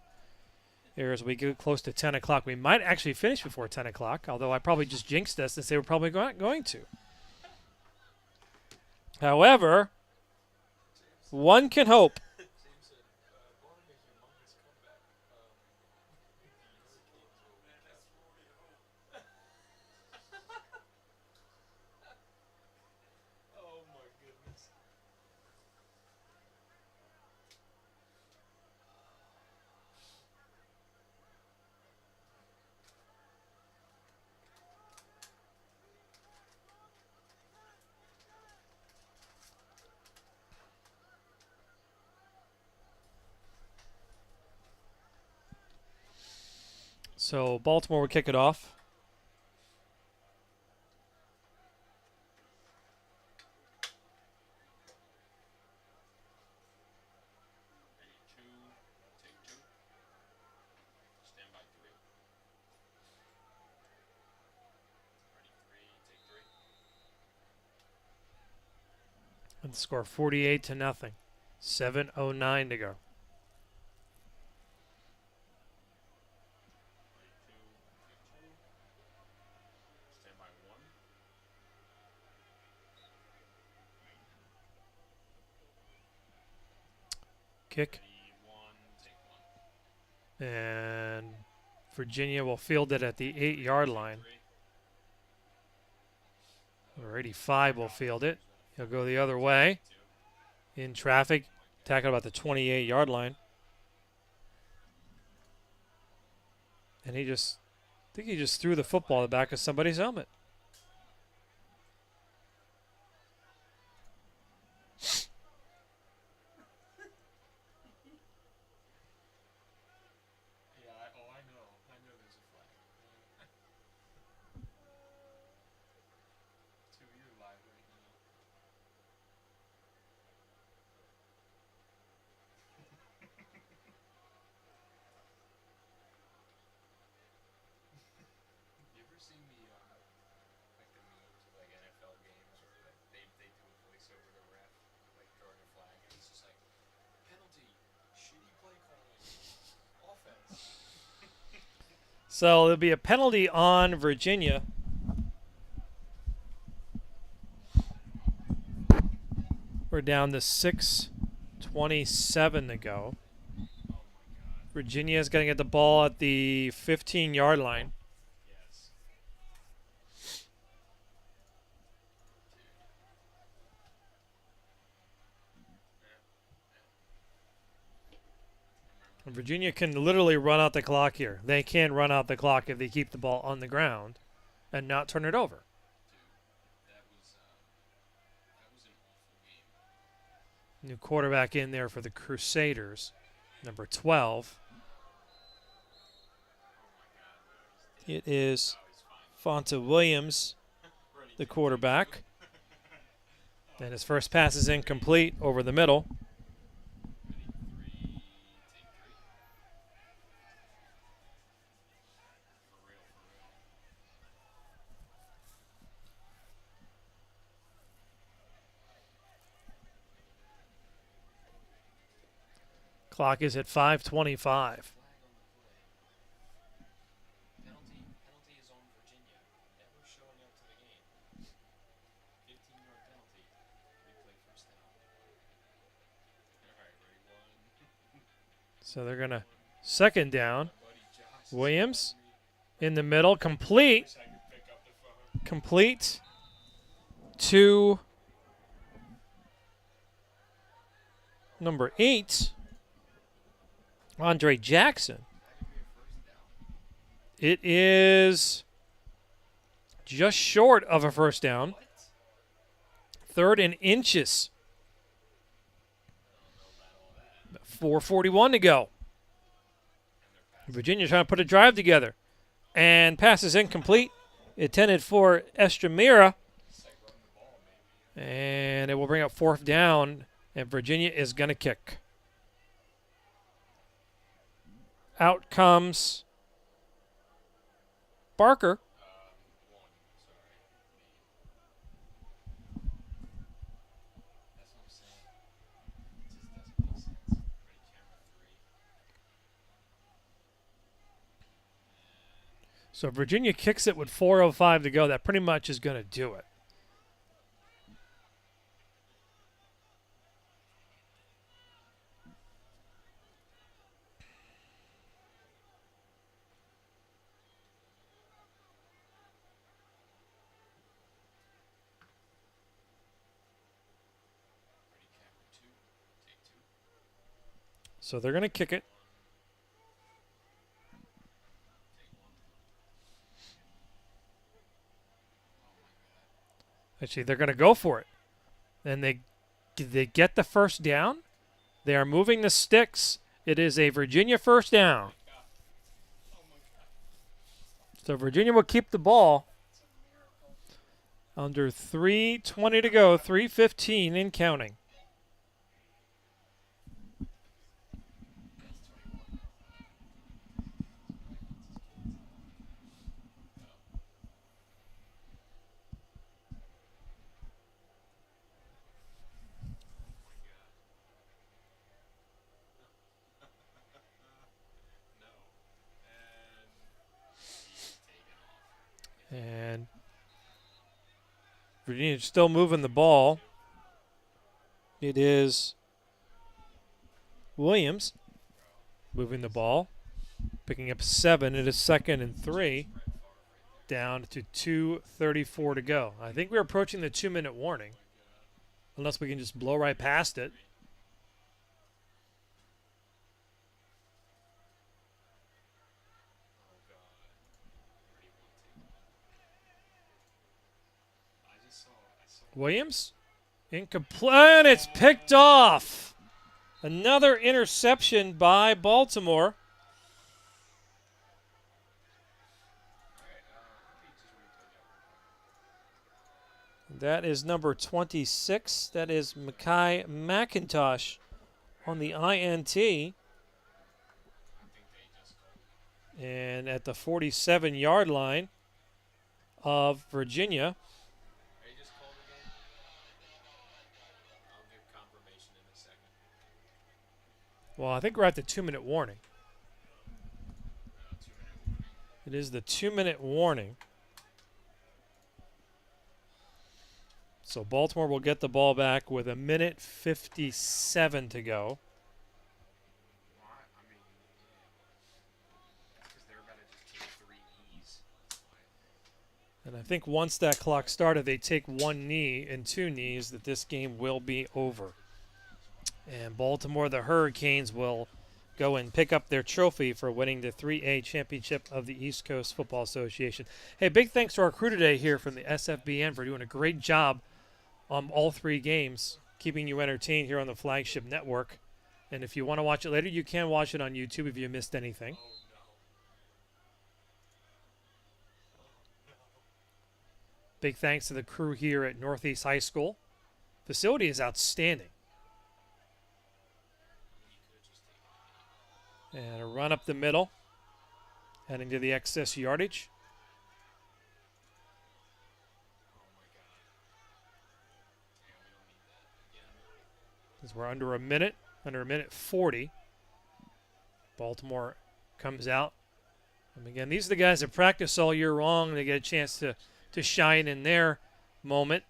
Here as we get close to 10 o'clock. We might actually finish before 10 o'clock, although I probably just jinxed us and say we're probably not going to. However, one can hope. So Baltimore will kick it off. And the score 48-0. 7:09 to go. Kick. And Virginia will field it at the 8-yard line. Or 85 will field it. He'll go the other way. In traffic. Tackle about the 28-yard line. And I think he just threw the football at the back of somebody's helmet. So there'll be a penalty on Virginia. We're down to 6:27 to go. Virginia's going to get the ball at the 15-yard line. Virginia can literally run out the clock here. They can run out the clock if they keep the ball on the ground and not turn it over. New quarterback in there for the Crusaders, number 12. It is Fonta Williams, the quarterback. And his first pass is incomplete over the middle. Clock is at 5:25. So they're going to second down. Williams in the middle, complete to number 8. Andre Jackson. It is just short of a first down. 3rd and inches. 4:41 to go. Virginia trying to put a drive together. And pass is incomplete. Intended for Estramira. And it will bring up 4th down. And Virginia is going to kick. Out comes Barker. So if Virginia kicks it with 4:05 to go, that pretty much is going to do it. So they're going to kick it. Actually, they're going to go for it. And they get the first down. They are moving the sticks. It is a Virginia first down. So Virginia will keep the ball. Under 3:20 to go, 3:15 in counting. And Virginia's still moving the ball. It is Williams moving the ball, picking up 7. It is 2nd and 3, down to 2:34 to go. I think we're approaching the 2-minute warning, unless we can just blow right past it. Williams, incomplete, and it's picked off. Another interception by Baltimore. That is number 26. That is Mekhi McIntosh on the INT. And at the 47-yard line of Virginia. Well, I think we're at the 2-minute warning. It is the 2-minute warning. So Baltimore will get the ball back with 1:57 to go. And I think once that clock started, they take 1 knee and 2 knees, that this game will be over. And Baltimore, the Hurricanes, will go and pick up their trophy for winning the 3A championship of the East Coast Football Association. Hey, big thanks to our crew today here from the SFBN for doing a great job on all 3 games, keeping you entertained here on the Flagship Network. And if you want to watch it later, you can watch it on YouTube if you missed anything. Big thanks to the crew here at Northeast High School. Facility is outstanding. And a run up the middle, heading to the excess yardage. As we're under a minute 40. Baltimore comes out. And again, these are the guys that practice all year long. They get a chance to shine in their moment.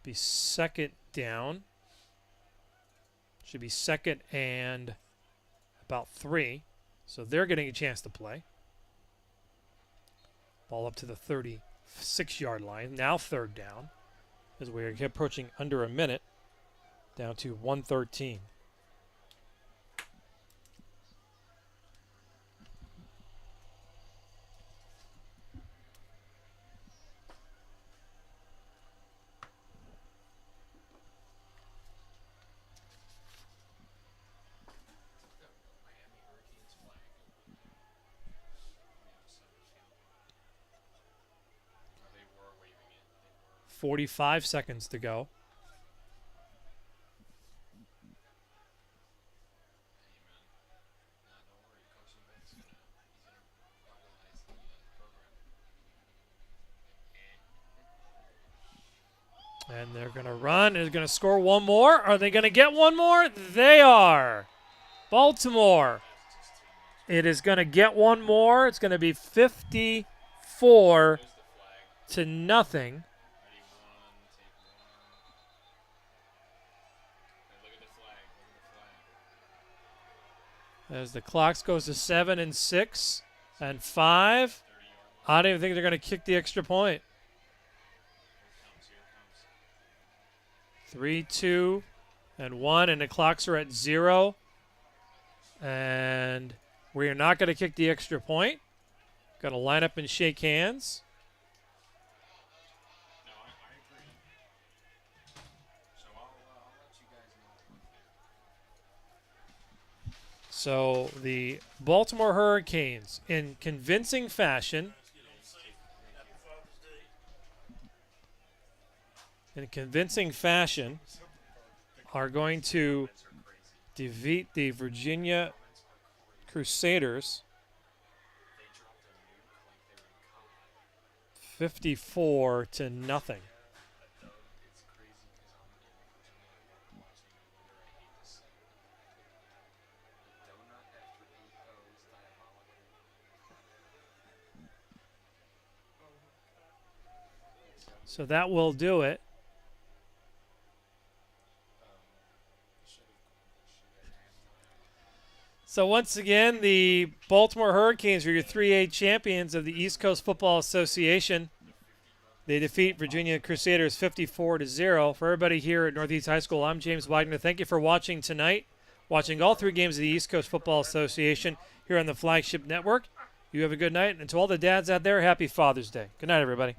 Be 2nd down. Should be 2nd and about 3. So they're getting a chance to play. Ball up to the 36-yard line. Now 3rd down, as we're approaching under a minute, down to 1:13. They were waving it. 45 seconds to go. And they're going to run. They're going to score one more. Are they going to get one more? They are. Baltimore. It is going to get one more. It's going to be 54 to nothing. As the clock goes to 7 and 6 and 5. I don't even think they're going to kick the extra point. 3, 2, and 1, and the clocks are at 0. And we are not going to kick the extra point. Got to line up and shake hands. No, I agree. So I'll let you guys know. So the Baltimore Hurricanes, in convincing fashion, are going to defeat the Virginia Crusaders 54 to nothing. So that will do it. So once again, the Baltimore Hurricanes are your 3A champions of the East Coast Football Association. They defeat Virginia Crusaders 54-0. For everybody here at Northeast High School, I'm James Wagner. Thank you for watching tonight, watching all 3 games of the East Coast Football Association here on the Flagship Network. You have a good night, and to all the dads out there, happy Father's Day. Good night, everybody.